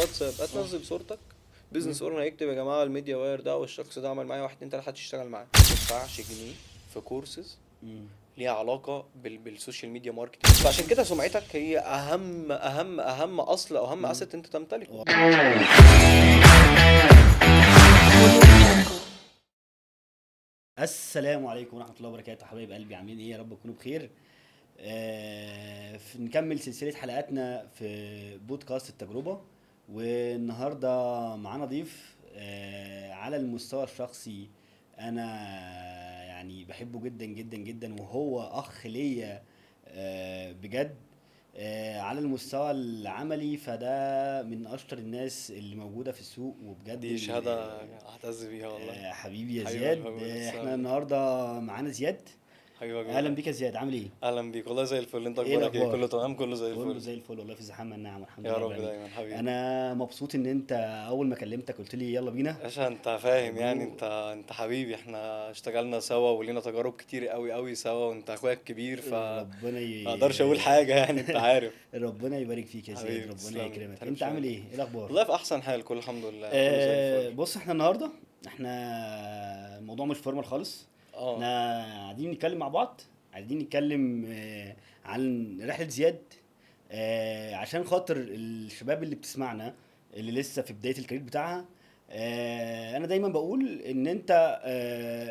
واتساب، هتنزل صورتك، بيزنس اونر هيكتب يا جماعه الميديا واير ده والشخص ده عمل معايا 1 2 3 هتشتغل معاه. ما تدفعش جنيه في كورسز ليها علاقه بالسوشيال ميديا ماركتنج. فعشان كده سمعتك هي اهم اصل او اهم اسيت انت تمتلكه. السلام عليكم ورحمة الله وبركاته، حبايب قلبي، عاملين ايه؟ يا رب تكونوا بخير. نكمل سلسلة حلقاتنا في بودكاست التجربة. والنهاردة معانا ضيف على المستوى الشخصي. انا يعني بحبه جدا جدا جدا، وهو اخ ليا بجد. على المستوى العملي فده من اشطر الناس اللي موجودة في السوق، وبجد دي شهاده اعتز بيها والله. حبيبي يا حبيب زياد. قلبي، تسلم احنا لي. النهارده معانا زياد. حبيبك اهلا والله. بيك يا زياد، عامل ايه؟ اهلا بيك والله، زي الفل. انت ايه اخبارك ايه؟ الاخبار؟ كله تمام، كله زي كله الفل. زي الفل والله، في زحام النعم، الحمد يا لله رب رب العالمين. دايما حبيبي. انا مبسوط ان انت اول ما كلمتك قلت لي يلا بينا. باشا انت فاهم يعني، جو انت حبيبي، احنا اشتغلنا سوا ولينا تجارب كتير قوي قوي سوا، وانت اخويا الكبير ما ربنا اقدرش اقول حاجه يعني، انت عارف. ربنا يبارك فيك يا زياد، حبيبي ربنا تسلم لي، يكرمك. انت متحرمش عامل منك. ايه؟ ايه الاخبار؟ والله في احسن حال، كل الحمد لله، كله زي الفل. بص، احنا النهارده الموضوع مش فورمال خالص. اه. احنا قاعدين نتكلم مع بعض، عايزين نتكلم عن رحلة زياد. عشان خاطر الشباب اللي بتسمعنا، اللي لسه في بداية الكارير بتاعها. انا دايما بقول ان انت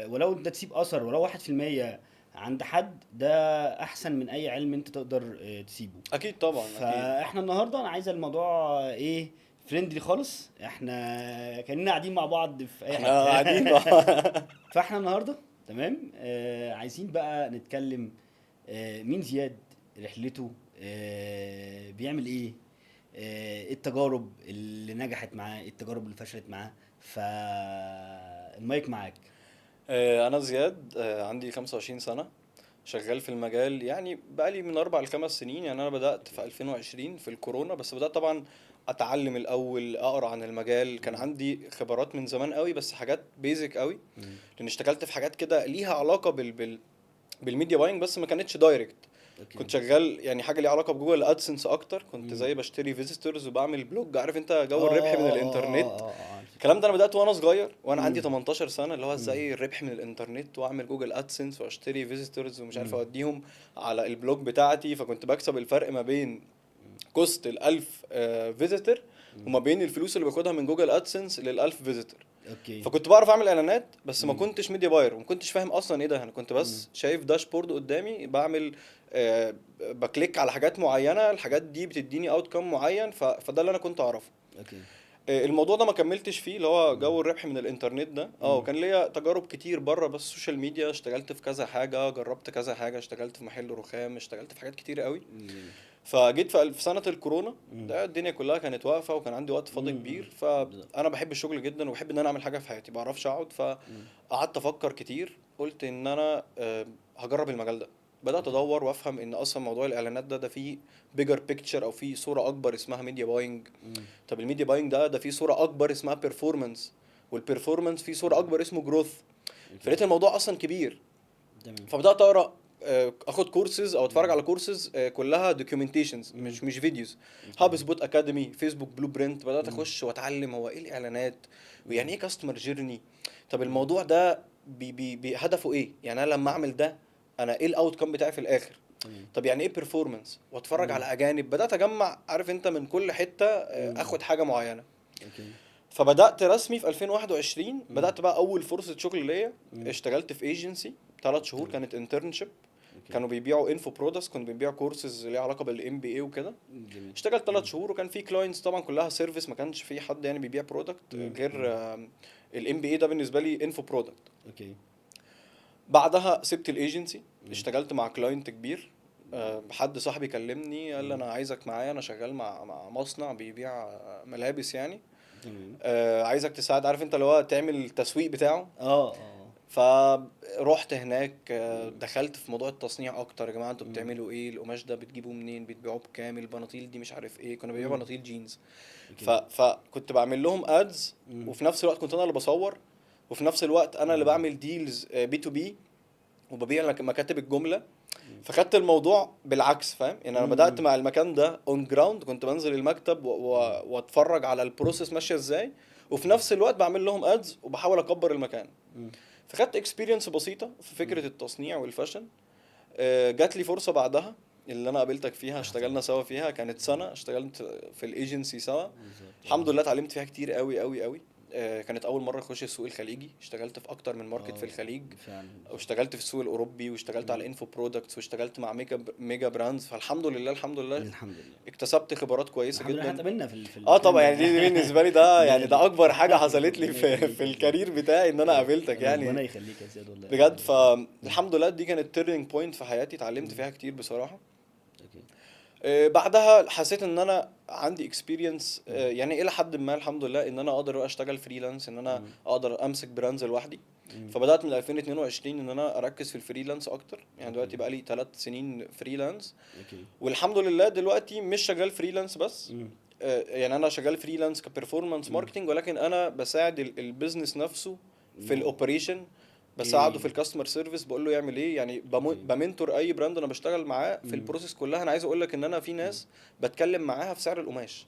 ولو انت تسيب اثر ولو 1% عند حد، ده احسن من اي علم انت تقدر تسيبه. اكيد طبعا اكيد. فاحنا النهارده انا عايز الموضوع ايه؟ فريندلي خالص، احنا كاننا قاعدين مع بعض في اي احنا حته. قاعدين فاحنا النهارده تمام، عايزين بقى نتكلم مين زياد، رحلته، بيعمل ايه، ايه التجارب اللي نجحت معاه، ايه التجارب اللي فشلت معاه. فالمايك معاك. انا زياد، عندي 25 سنه، شغال في المجال يعني بقالي من 4 ل5 سنين. يعني انا بدأت في 2020 في الكورونا، بس بدأت طبعا اتعلم الاول، اقرا عن المجال. كان مم. عندي خبرات من زمان قوي بس حاجات بيزك قوي، مم. لان اشتغلت في حاجات كده ليها علاقه بالميديا باينج بس ما كانتش دايركت. اوكي. كنت شغال يعني حاجه ليها علاقه بجوجل ادسنس اكتر، كنت مم. زي بشتري فيزيتورز وبعمل بلوج، عارف انت اه جو الربح من اه اه الانترنت. اه اه اه عارف الكلام الكلام ده انا ده. بدأته وانا صغير وانا عندي مم. 18 سنه، اللي هو مم. ازاي الربح من الانترنت، واعمل جوجل ادسنس واشتري فيزيتورز ومش عارف مم. اوديهم على البلوج بتاعتي. فكنت بكسب الفرق ما بين كوست ال1000 فيزيتور مم. وما بين الفلوس اللي باخدها من جوجل ادسنس لل1000 فيزيتور. اوكي. فكنت بعرف اعمل اعلانات بس ما مم. كنتش ميديا باير، وما كنتش فاهم اصلا ايه ده. انا كنت مم. بس شايف داشبورد قدامي بعمل بكليك على حاجات معينه، الحاجات دي بتديني اوت كام معين. فده اللي انا كنت اعرفه. اوكي. الموضوع ده ما كملتش فيه، اللي هو مم. جو الربح من الانترنت ده. مم. كان ليا تجارب كتير بره بس السوشيال ميديا، اشتغلت في كذا حاجه، جربت كذا حاجه، اشتغلت في محل رخام، اشتغلت في حاجات كتير قوي. جميل. فجيت في سنه الكورونا مم. ده الدنيا كلها كانت واقفه، وكان عندي وقت فاضي مم. كبير. بالظبط. فانا بحب الشغل جدا وبحب ان انا اعمل حاجه في حياتي، بعرفش اقعد. مم. فقعدت افكر كتير، قلت ان انا هجرب المجال ده. بدات اوكي. ادور وافهم ان اصلا موضوع الاعلانات ده فيه بيجر بيكتشر او فيه صوره اكبر اسمها ميديا باينج. مم. طب الميديا باينج ده فيه صوره اكبر اسمها بيرفورمانس، والبيرفورمانس فيه صوره مم. اكبر اسمه جروث. اوكي. فلقيت الموضوع اصلا كبير. تمام. فبدات اقرا، اخد كورسز او اتفرج مم. على كورسز كلها دوكيومنتيشنز مم. مش فيديوز. اوكي. هاب سبوت اكاديمي، فيسبوك بلو برنت، بدات مم. اخش واتعلم هو ايه الاعلانات مم. ويعني ايه كاستمر جيرني. طب مم. الموضوع ده بي هدفه ايه؟ يعني انا لما اعمل ده انا ايه الاوت كام بتاعي في الاخر؟ تمام. طب يعني ايه بيرفورمانس؟ واتفرج مم. على اجانب، بدات اجمع عارف انت من كل حته مم. اخد حاجه معينه. اوكي. فبدات رسمي في 2021، مم. بدات بقى اول فرصه شغل ليا. مم. اشتغلت في ايجنسي 3 شهور، تمام. كانت انترنشيب. اوكي. كانوا بيبيعوا انفو برودكتس، كانوا بيبيعوا كورسز ليها علاقه بالام بي اي وكده. جميل. اشتغلت ثلاث مم. شهور وكان في كلاينتس طبعا كلها سيرفيس، ما كانش في حد يعني بيبيع برودكت مم. غير مم. الام بي اي ده بالنسبه لي انفو برودكت. اوكي. بعدها سبت الايجنسي، مم. اشتغلت مع كلاينت كبير. حد صاحبي كلمني قال لي مم. انا عايزك معايا، انا شغال مع مصنع بيبيع ملابس يعني. تمام. عايزك تساعد، عارف انت اللي هو تعمل التسويق بتاعه. اه اه. فروحت هناك، مم. دخلت في موضوع التصنيع اكتر. يا جماعه انتوا مم. بتعملوا ايه؟ القماش ده بتجيبوه منين؟ بتبيعوه بكام؟ البناطيل دي مش عارف ايه، كنا بنبيع مم. بناطيل جينز. اوكي. فكنت بعمل لهم ادز، مم. وفي نفس الوقت كنت انا اللي بصور، وفي نفس الوقت انا اللي مم. بعمل ديلز بي تو بي، وببيع مكاتب الجمله. فخدت الموضوع بالعكس فاهم يعني انا بدات مع المكان ده اون جراوند كنت بنزل المكتب واتفرج على البروسيس ماشيه ازاي وفي نفس الوقت بعمل لهم ادز وبحاول اكبر المكان فخدت اكسبيرينس بسيطه في فكره التصنيع والفاشن جات لي فرصه بعدها اللي انا قابلتك فيها اشتغلنا سوا فيها كانت سنه اشتغلت في الايجنسي سوا الحمد لله اتعلمت فيها كتير قوي قوي قوي كانت اول مره اخش السوق الخليجي اشتغلت في اكتر من ماركت في الخليج فعلا. واشتغلت في السوق الاوروبي واشتغلت على انفو برودكتس واشتغلت مع ميجا براندز فالحمد لله الحمد لله الحمد لله اكتسبت خبرات كويسه الحمد لله جدا اتقابلنا في اه طبعا المكان يعني ده. دي بالنسبه لي ده يعني لا. ده اكبر حاجه حصلت لي ربنا في يخليك في يا الكارير زياد. بتاعي ان انا قابلتك ربنا يعني يخليك يا زياد والله. بجد فالحمد لله دي كانت تيرنينج بوينت في حياتي اتعلمت فيها كتير بصراحه اوكي. بعدها حسيت ان انا عندي اكسبيرينس يعني الى حد ما الحمد لله ان انا اقدر اشتغل فريلانس ان انا اقدر امسك براندز لوحدي فبدات من 2022 ان انا اركز في الفريلانس اكتر يعني دلوقتي بقى لي 3 سنين فريلانس اوكي. والحمد لله دلوقتي مش شغال فريلانس بس يعني انا شغال فريلانس كبرفورمانس ماركتنج ولكن انا بساعد البيزنس نفسه في الاوبريشن بساعده في الكاستمر سيرفيس بقول له يعمل ايه يعني بمنتور اي براند انا بشتغل معاه في البروسيس كلها انا عايز اقول لك ان انا في ناس بتكلم معاها في سعر القماش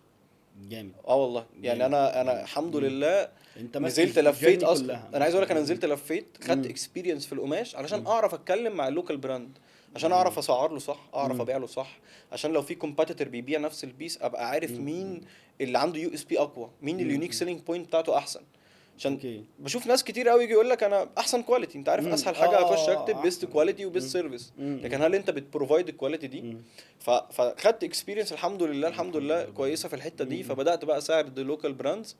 جامد. اه والله يعني جامد. انا الحمد لله انت ماسك نزلت لفيت الجيرني اصلا كلها. انا عايز اقول لك انا نزلت لفيت خدت اكسبيرينس في القماش علشان اعرف اتكلم مع اللوكال براند عشان اعرف اسعر له صح اعرف ابيع له صح عشان لو في كومبيتيتور بيبيع نفس البيس ابقى عارف مين اللي عنده يو اس بي اقوى مين اليونيك سيلينج بوينت بتاعته احسن عشان اوكي. بشوف ناس كتير قوي يجي يقول لك انا احسن كواليتي انت عارف اسهل حاجه اخش اكتب بيست كواليتي وبيست سيرفيس لكن هل انت بتبروفايد الكواليتي دي فخدت اكسبيرينس الحمد لله الحمد لله كويسه في الحته دي فبدات بقى اساعد اللوكال براندز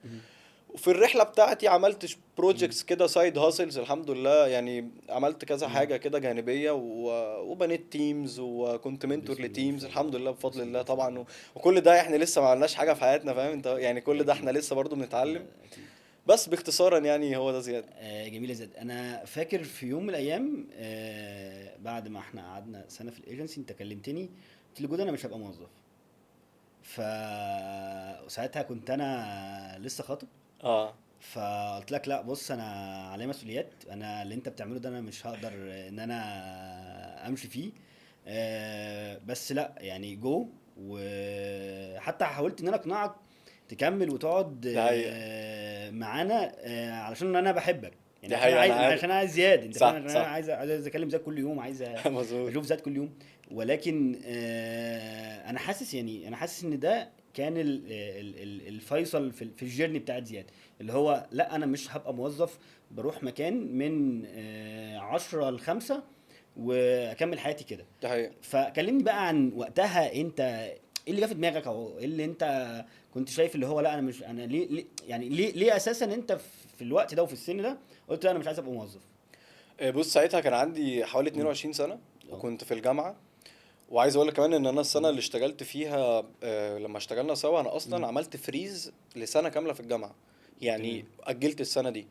وفي الرحله بتاعتي عملت بروجكتس كده سايد هاسلز الحمد لله يعني عملت كذا حاجه كده جانبيه وبنيت تيمز وكنت منتور لتيمز الحمد لله بفضل الله طبعا وكل ده احنا لسه ما عملناش حاجه في حياتنا فاهم انت يعني كل ده احنا لسه برضو بنتعلم اكيد. بس باختصارا يعني هو ده زياد جميل يا زياد. انا فاكر في يوم من الايام بعد ما احنا قعدنا سنه في الايجنسي انت كلمتني قلت لي جود انا مش هبقى موظف. وساعتها كنت انا لسه خاطب اه فقلت لك لا بص انا عليا مسؤوليات انا اللي انت بتعمله ده انا مش هقدر ان انا امشي فيه بس لا يعني جو وحتى حاولت ان انا اقنعك تكمل وتقعد دي حقيقة معانا علشان انا بحبك يعني دي عشان حقيقة انا عايز عارف عشان عايز زياد انت فاهم صح انا صح عايز اكلم زياد كل يوم عايز مظبوط اشوف زياد كل يوم ولكن انا حاسس يعني انا حاسس ان ده كان الفيصل في الجيرني بتاعت زياد اللي هو لا انا مش هبقى موظف بروح مكان من 10 ل5 واكمل حياتي كده. دي حقيقة فكلمني بقى عن وقتها انت ايه اللي جه في دماغك او ايه اللي انت كنت شايف اللي هو لا انا مش انا ليه يعني ليه اساسا انت في الوقت ده وفي السن ده قلت لا انا مش عايز ابقى موظف. بص ساعتها كان عندي حوالي 22 سنة وكنت في الجامعة وعايز اقول لك كمان ان انا السنة اللي اشتغلت فيها لما اشتغلنا سوا انا اصلا عملت فريز لسنة كاملة في الجامعة يعني اجلت السنة دي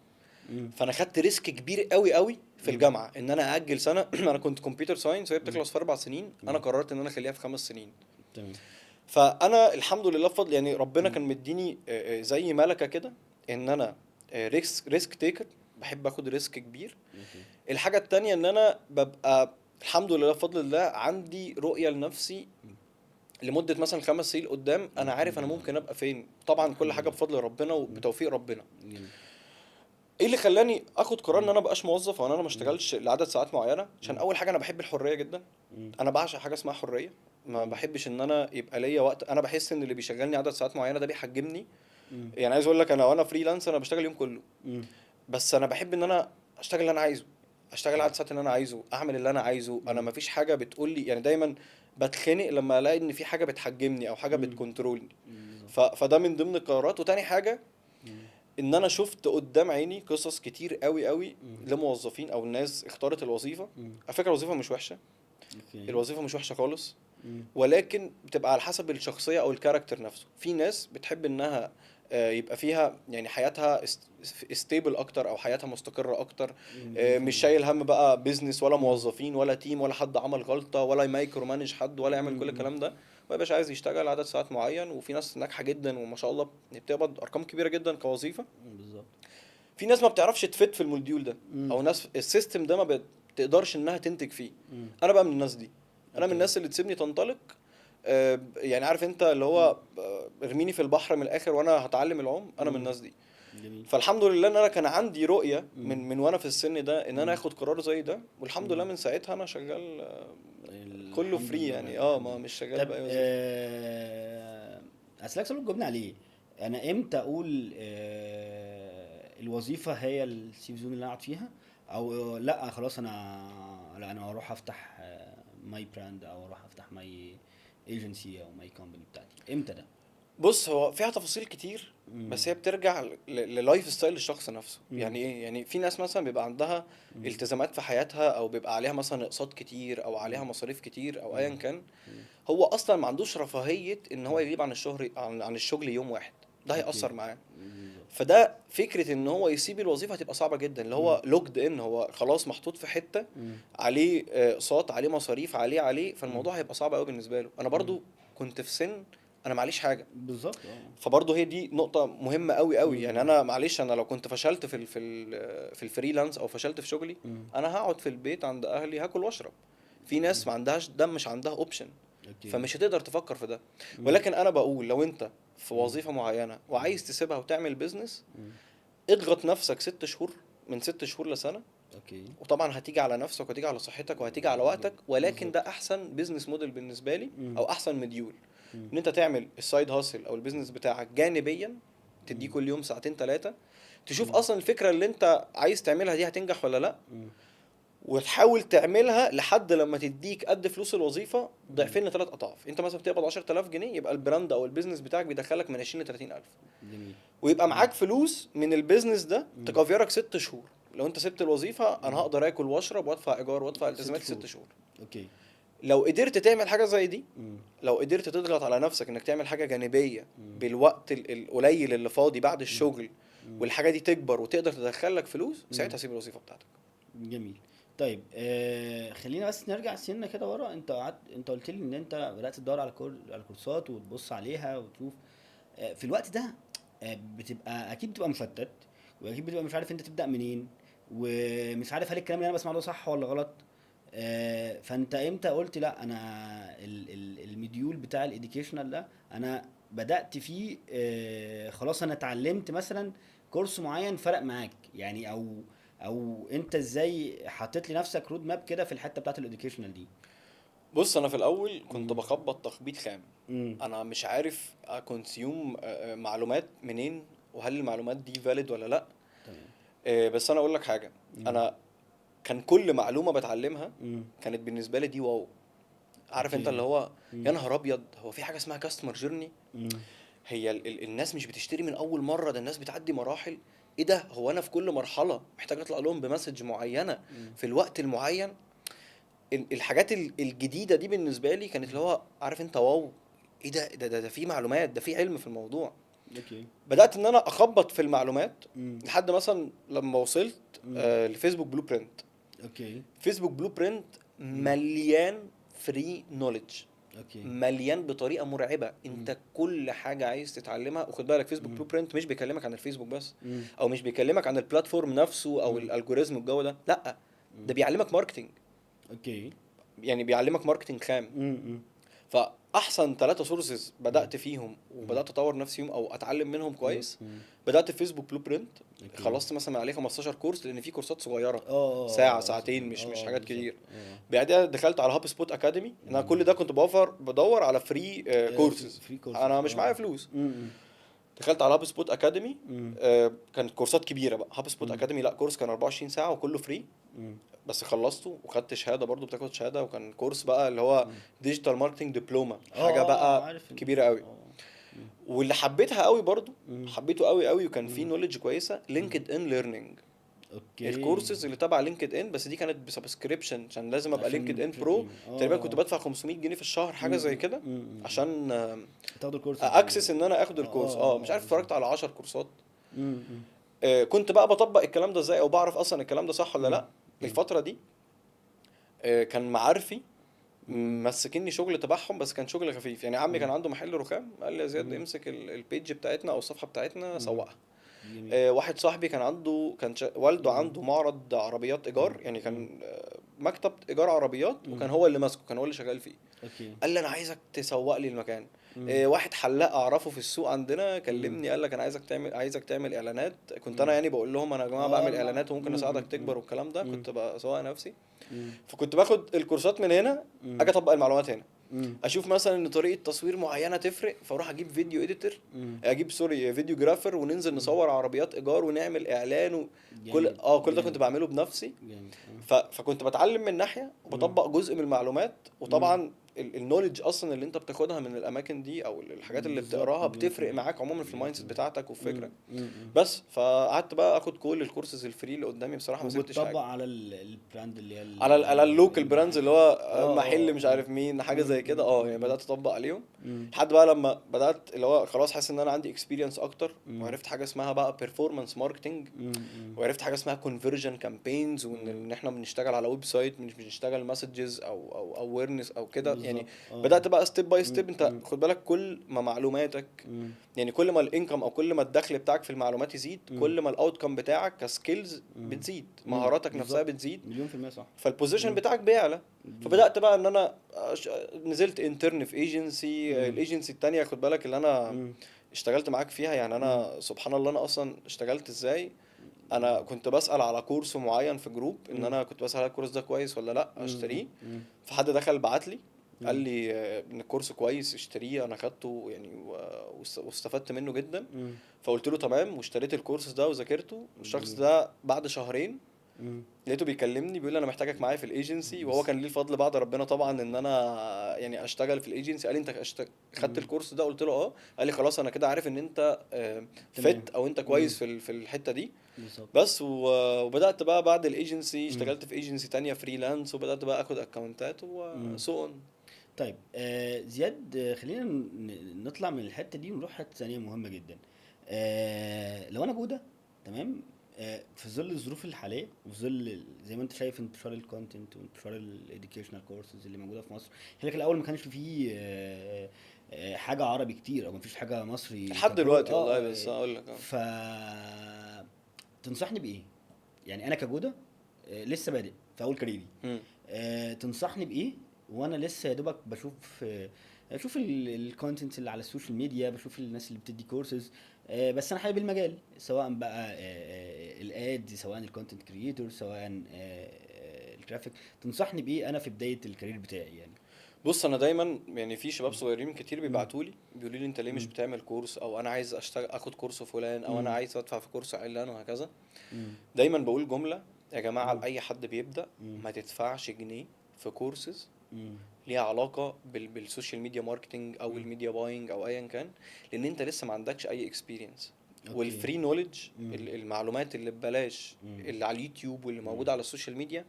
فانا خدت ريسك كبير قوي قوي في الجامعة ان انا اجل سنة انا كنت كمبيوتر ساينس وهي بتخلص في 4 سنين انا قررت ان انا اخليها في 5 سنين تمام. فانا الحمد لله بفضل يعني ربنا كان مديني زي ملكة كده ان انا ريسك تيكر بحب اخد ريسك كبير الحاجة التانية ان انا ببقى الحمد لله بفضل الله عندي رؤية لنفسي لمدة مثلا 5 سنين قدام انا عارف انا ممكن ابقى فين طبعا كل حاجة بفضل ربنا وبتوفيق ربنا ايه اللي خلاني اخد قرار ان انا مبقاش موظف او ان انا ما اشتغلش لعدد ساعات معينه عشان اول حاجه انا بحب الحريه جدا انا بعشق حاجه اسمها حريه ما بحبش ان انا يبقى ليا وقت انا بحس ان اللي بيشغلني عدد ساعات معينه ده بيحجمني يعني عايز اقول لك انا وانا فريلانس انا بشتغل اليوم كله بس انا بحب ان انا اشتغل اللي انا عايزه اشتغل عدد ساعات اللي انا عايزه اعمل اللي انا عايزه انا مفيش حاجه بتقول لي يعني دايما بتخنق لما الاقي ان في حاجه بتحجمني او حاجه بتكنترولني فده من ضمن القرارات وتاني حاجه ان انا شفت قدام عيني قصص كتير قوي قوي لموظفين او الناس اختارت الوظيفه على فكره الوظيفه مش وحشه الوظيفه مش وحشه خالص ولكن بتبقى على حسب الشخصيه او الكاركتر نفسه في ناس بتحب انها يبقى فيها يعني حياتها ستيبل اكتر او حياتها مستقره اكتر مش شايل هم بقى بيزنس ولا موظفين ولا تيم ولا حد عمل غلطه ولا مايكرو مانج حد ولا يعمل كل الكلام ده ما يبقاش عايز يشتغل عدد ساعات معين وفي ناس ناجحه جدا وما شاء الله بتقبض ارقام كبيره جدا كوظيفه بالظبط. في ناس ما بتعرفش تفت في الموديول ده او ناس السيستم ده ما بتقدرش انها تنتج فيه انا بقى من الناس دي انا من أوكي. الناس اللي تسيبني تنطلق. يعني عارف انت اللي هو ارميني في البحر من الاخر وانا هتعلم العوم، انا من الناس دي. جميل. فالحمد لله ان انا كان عندي رؤيه مم. من وانا في السن ده ان انا مم. اخد قرار زي ده، والحمد لله مم. من ساعتها انا شغال كله الحمد فري لله يعني. الحمد ما لله. مش شغال طب باي وظيفه. اسالك سؤال جاوبني عليه. انا امتى اقول الوظيفه هي السيف زون اللي انا قاعد فيها، او لا خلاص انا هروح افتح ماي براند، او اروح افتح ماي ايجنسي او ماي كومباني بتاعتي، امتى ده؟ بص هو فيها تفاصيل كتير، مم. بس هي بترجع للايف ستايل الشخص نفسه. مم. يعني ايه؟ يعني في ناس مثلا بيبقى عندها مم. التزامات في حياتها، او بيبقى عليها مثلا اقساط كتير، او عليها مم. مصاريف كتير، او ايا مم. كان. مم. هو اصلا ما عندوش رفاهية ان هو يغيب عن الشهر عن الشغل يوم واحد، ده اوكي. هيأثر معاه. بالظبط. فده فكرة ان هو يسيب الوظيفة هتبقى صعبة جدا، اللي مم. هو لوجد ان هو خلاص محطوط في حتة مم. عليه اقساط، عليه مصاريف، عليه. مم. فالموضوع هيبقى صعب قوي بالنسبة له. انا مم. برضو كنت في سن انا معليش حاجة. بالظبط. فبرضه هي دي نقطة مهمة قوي قوي. يعني مم. انا معلش، انا لو كنت فشلت في الفريلانس او فشلت في شغلي، مم. انا هقعد في البيت عند اهلي هاكل واشرب. في ناس ما عندهاش ده، مش عندها اوبشن، اوكي. فمش هتقدر تفكر في ده. مم. ولكن انا بقول لو انت في مم. وظيفة معينة وعايز تسيبها وتعمل بيزنس، مم. اضغط نفسك 6 شهور، من 6 شهور لسنة. اوكي. وطبعا هتيجي على نفسك وهتيجي على صحتك وهتيجي على وقتك، ولكن بالظبط. ده احسن بيزنس موديل بالنسبة لي، مم. او احسن مديول. مم. ان انت تعمل السايد هاسل او البيزنس بتاعك جانبيا، تديه مم. كل يوم ساعتين 3، تشوف مم. اصلا الفكرة اللي انت عايز تعملها دي هتنجح ولا لا، مم. وتحاول تعملها لحد لما تديك قد فلوس الوظيفة مم. ضعفين ل3 اضعاف. انت مثلا بتقبض 10000 جنيه، يبقى البراند او البيزنس بتاعك بيدخلك من 20 ل 30000، جميل. ويبقى مم. معاك فلوس من البيزنس ده مم. تكفيرك 6 شهور. لو انت سبت الوظيفة انا مم. هقدر اكل واشرب وادفع ايجار وادفع 6 التزامات شهور. 6 شهور. اوكي. لو قدرت تعمل حاجة زي دي، مم. لو قدرت تضغط على نفسك انك تعمل حاجة جانبية مم. بالوقت القليل اللي فاضي بعد مم. الشغل، مم. والحاجة دي تكبر وتقدر تدخلك فلوس، مم. ساعتها سيب الوظيفة بتاعتك. جميل. طيب خلينا بس نرجع سنة كده ورا. انت قلت لي ان انت بدأت تدور على على كورسات وتبص عليها وتشوف. في الوقت ده اكيد بتبقى مشتت، واكيد بتبقى مش عارف انت تبدأ منين، ومش عارف هل الكلام اللي انا بسمعه ده صح ولا غلط. فانت امتى قلت لا انا المديول بتاع الاديوكيشنال ده انا بدأت فيه، خلاص انا اتعلمت مثلا كورس معين فرق معاك يعني، او انت ازاي حطيت لنفسك رود ماب كده في الحته بتاعت الاديوكيشنال دي؟ بص انا في الاول كنت مم. بخبط تخبيط خام. امم. انا مش عارف اكونسيوم معلومات منين، وهل المعلومات دي فاليد ولا لا. تمام. بس انا اقول لك حاجة. امم. انا كان كل معلومة بتعلمها امم. كانت بالنسبة لي دي واو. عارف انت اوكي. اللي هو يا امم. نهار ابيض، هو في حاجة اسمها كاستمر جيرني؟ امم. هي الناس مش بتشتري من اول مره، ده الناس بتعدي مراحل. ايه ده؟ هو انا في كل مرحله محتاج اطلع لهم بمسج معينه في الوقت المعين. الحاجات الجديده دي بالنسبه لي كانت اللي هو عارف انت واو. ايه ده في معلومات، ده في علم في الموضوع. اوكي. بدات ان انا اخبط في المعلومات امم. لحد مثلا لما وصلت امم. لفيسبوك بلو برنت. اوكي. فيسبوك بلو برنت امم. مليان فري نوليدج، اوكي. مليان بطريقه مرعبه. امم. انت كل حاجه عايز تتعلمها. وخد بالك فيسبوك امم. بلو برنت مش بيكلمك عن الفيسبوك بس، امم. او مش بيكلمك عن البلاتفورم نفسه او امم. الالجوريزم والجو ده، لا، ده بيعلمك ماركتنج. اوكي. يعني بيعلمك ماركتنج خام. امم. فاحسن 3 سورسز امم. بدات فيهم وبدات اطور نفسي فيهم او اتعلم منهم كويس. امم. بدات في فيسبوك بلو برنت. اوكي. خلصت مثلا عليه 15 كورس، لان في كورسات صغيره ساعه اه ساعتين، مش حاجات بالظبط. كتير. بعدها دخلت على هاب سبوت اكاديمي. انا كل ده كنت بدور على فري كورسز، فري كورسز. انا مش معايا فلوس. امم. دخلت على هاب سبوت اكاديمي. امم. كانت كورسات كبيره بقى. هاب سبوت امم. اكاديمي لا، كورس كان 24 ساعه وكله فري، امم. بس خلصته وخدت شهاده برضو، بتاخد شهاده. وكان كورس بقى اللي هو ديجيتال ماركتنج دبلومه، حاجه بقى عارف كبيره قوي. مم. واللي حبيتها قوي برضو، مم. حبيته قوي قوي، وكان فيه مم. نوليدج كويسه، لينكد ان ليرنينج. اوكي. الكورسز اللي تبع لينكد ان، بس دي كانت بسبسكريبشن عشان لازم ابقى لينكد عشان ان برو. تقريبا كنت اه. بدفع 500 جنيه في الشهر، حاجه زي كده، عشان تاخدوا الكورسز دي. اكسس ان انا اخد الكورس. مش عارف، بالظبط. اتفرجت على 10 كورسات. مم. كنت بقى بطبق الكلام ده ازاي، او بعرف اصلا الكلام ده صح ولا مم. لا. مم. الفتره دي كان معارفي مم. مسكني شغل تبعهم، بس كان شغل خفيف. يعني عمي مم. كان عنده محل رخام، قال لي يا زياد مم. امسك البيج بتاعتنا او الصفحه بتاعتنا مم. سوقها. جميل. واحد صاحبي كان عنده والده عنده معرض عربيات ايجار، يعني كان مكتب ايجار عربيات، وكان هو اللي ماسكه، كان هو اللي شغال فيه. اوكي. قال لي انا عايزك تسوق لي المكان. مم. واحد حلاق اعرفه في السوق عندنا مم. كلمني قال لك انا عايزك تعمل اعلانات. كنت انا يعني بقول لهم انا يا جماعه بعمل اعلانات وممكن اساعدك تكبر والكلام ده، كنت بسوق نفسي. فكنت باخد الكورسات من هنا، اجي اطبق المعلومات هنا. اشوف مثلا ان طريقه تصوير معينه تفرق، فاروح اجيب فيديو اديتور، اجيب سوري فيديو جرافر، وننزل نصور عربيات ايجار ونعمل اعلان كل جامد. كل ده كنت جامد. بعمله بنفسي. جامد. فكنت بتعلم من ناحيه وبطبق جزء من المعلومات. وطبعا النولج اصلا اللي انت بتاخدها من الاماكن دي او الحاجات اللي بالظبط، بتقراها مليون في بتفرق المية. معاك عموما في مليون في المايند سيت المية. بتاعتك وفي فكرك. مم. مم. بس فقعدت بقى اخد كل الكورسز الفري اللي قدامي، بصراحه ما سبتش وبتطبق حاجه. على البراند اللي هي على اللوكال براندز اللي هو محل مش اه. عارف مين حاجه زي كده، يعني بدات اطبق عليهم. مم. لحد بقى لما بدات اللي هو خلاص حاسس ان انا عندي اكسبيرينس اكتر، مم. وعرفت حاجه اسمها بقى بيرفورمانس ماركتنج، مم. وعرفت حاجه اسمها كونفرجن كامبينز، وان ان احنا بنشتغل على ويب سايت مش بنشتغل مسجز او اويرنس او كده يعني. بالظبط. بدات بقى ستيب باي مم. ستيب. انت مم. خد بالك كل ما معلوماتك، مم. يعني كل ما الانكم او كل ما الدخل بتاعك في المعلومات يزيد، مم. كل ما الاوتكم بتاعك كسكيلز مم. بتزيد، مم. مهاراتك نفسها بالظبط. بتزيد، مليون في المية صح. فالبوزيشن مم. بتاعك بيعلى. بالظبط. فبدات بقى ان انا نزلت انترن في ايجنسي. مم. الايجنسي التانية خد بالك اللي انا مم. اشتغلت معاك فيها، يعني مم. انا سبحان الله انا اصلا اشتغلت ازاي. انا كنت بسأل على كورس معين في جروب، ان مم. انا كنت بسأل على الكورس ده كويس ولا لا مم. اشتريه. مم. فحد دخل بعت لي قال مم. لي ان الكورس كويس اشتريه، انا خدته يعني واستفدت منه جدا. مم. فقلت له تمام، واشتريت الكورس ده وذاكرته. الشخص جميل. ده بعد شهرين مم. لقيته بيكلمني بيقول لي انا محتاجك معايا في الايجنسي، وهو بس. كان ليه الفضل بعد ربنا طبعا ان انا يعني اشتغل في الايجنسي. قال لي انت خدت مم. الكورس ده؟ قلت له اه. قال لي خلاص انا كده عارف ان انت تمام. فت او انت مم. كويس في الحته دي. بالظبط. بس وبدات بقى بعد الايجنسي مم. اشتغلت في ايجنسي تانية فريلانس، وبدات بقى اخد اكونتات مم. وسو اون. طيب زياد، خلينا نطلع من الحته دي ونروح حته ثانيه مهمه جدا. لو انا جوده، تمام، في ظل الظروف الحاليه، وفي ظل زي ما انت شايف انتشار الكونتنت وانتشار الاديوكيشنال كورسز اللي موجوده في مصر. هناك الاول ما كانش فيه حاجه عربي كتير، او ما فيش حاجه مصري لحد ككور. دلوقتي والله، بس اقول لك ف تنصحني بايه؟ يعني انا كجوده لسه بادئ في اول كاريري، مم. تنصحني بايه وانا لسه يا دوبك اشوف الكونتنت اللي على السوشيال ميديا، بشوف الناس اللي بتدي كورسز، بس انا حابب المجال، سواء بقى الاد، سواء الكونتنت كريتور، سواء الجرافيك. تنصحني بايه انا في بدايه الكارير بتاعي يعني؟ بص انا دايما يعني في شباب صغيرين كتير مم. بيبعتوا لي بيقولوا لي انت ليه مش مم. بتعمل كورس، او انا عايز اشتغل اخد كورس فلان، او انا مم. عايز ادفع في كورس علان، وهكذا. مم. دايما بقول جملة يا جماعة مم. لأي حد بيبدأ: مم. ما تدفعش جنيه في كورسز مم. ليها علاقة بالسوشيال ميديا ماركتينج او مم. الميديا باينج او ايا كان، لان انت لسه ما عندكش اي اكسبيرينس. اوكي. والفري نوليدج، مم. المعلومات اللي ببلاش مم. اللي على اليوتيوب واللي مم. موجودة على السوشيال ميديا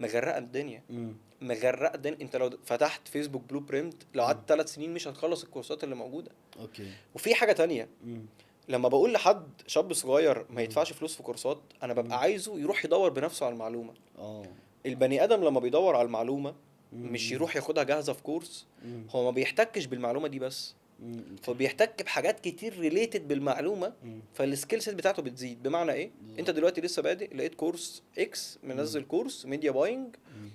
مغرقة الدنيا. مم. مغرقة الدنيا. انت لو فتحت فيسبوك بلو برينت لو مم. قعدت 3 سنين مش هتخلص الكورسات اللي موجودة. اوكي. وفي حاجة تانية، مم. لما بقول لحد شاب صغير ما مم. يدفعش فلوس في كورسات، انا مم. ببقى عايزه يروح يدور بنفسه على المعلومة. اه. البني ادم لما بيدور على المعلومة مش مم. يروح ياخدها جاهزة في كورس. مم. هو ما بيحتكش بالمعلومة دي بس، مم. هو بيحتك بحاجات كتير ريليتد بالمعلومة. مم. فالسكيل سيت بتاعته بتزيد. بمعنى ايه؟ انت بالظبط. دلوقتي لسه بادئ، لقيت كورس اكس مم. منزل كورس ميديا باينج مم.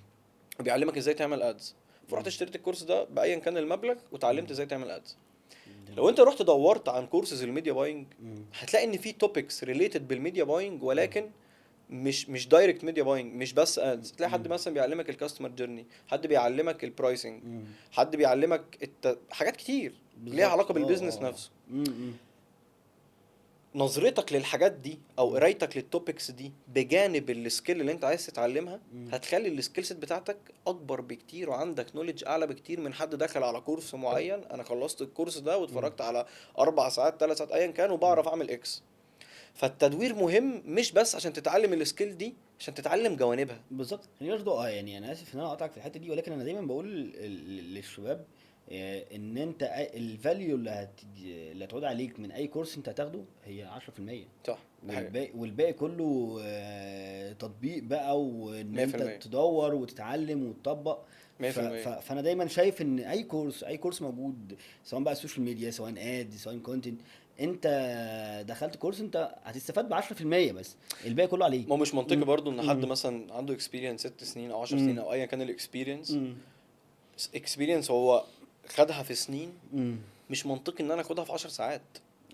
بيعلمك ازاي تعمل ادز، فرحت مم. اشتريت الكورس ده بايا كان المبلغ وتعلمت مم. ازاي تعمل ادز. لو جميل. انت رحت دورت عن كورسز الميديا باينج مم. هتلاقي ان في توبكس ريليتد بالميديا باينج، ولكن مش دايركت ميديا باينج، مش بس ادز. تلاقي حد مم. مثلا بيعلمك الكاستمر جيرني، حد بيعلمك البرايسنج، مم. حد بيعلمك حاجات كتير ليها بالظبط. علاقه بالبيزنس نفسه. مم. نظرتك للحاجات دي او مم. قرايتك للتوبكس دي بجانب السكيل اللي انت عايز تتعلمها مم. هتخلي السكيل سيت بتاعتك اكبر بكتير، وعندك نوليدج اعلى بكتير من حد دخل على كورس معين. انا خلصت الكورس ده مم. واتفرجت على 4 ساعات 3 ساعات ايا كان مم. وبعرف اعمل اكس. فالتدوير مهم مش بس عشان تتعلم السكيل دي، عشان تتعلم جوانبها. بالظبط. خليني برضه يعني انا اسف ان انا اقطعك في الحته دي، ولكن انا دايما بقول للشباب ان انت الفاليو اللي هتعود عليك من اي كورس انت هتاخده هي 10%. صح، دي حقيقة. والباقي كله تطبيق بقى، وان انت 100%. تدور وتتعلم وتطبق. 100%. فانا دايما شايف ان اي كورس موجود، سواء بقى السوشيال ميديا، سواء اد، سواء كونتنت، انت دخلت كورس انت هتستفاد ب 10% بس، الباقي كله عليك. ما مش منطقي برضو ان حد مم. مثلا عنده اكسبيرينس 6 سنين او 10 مم. سنين او ايا كان الاكسبيرينس، مم. اكسبيرينس هو خدها في سنين، مم. مش منطقي ان انا اخدها في 10 ساعات.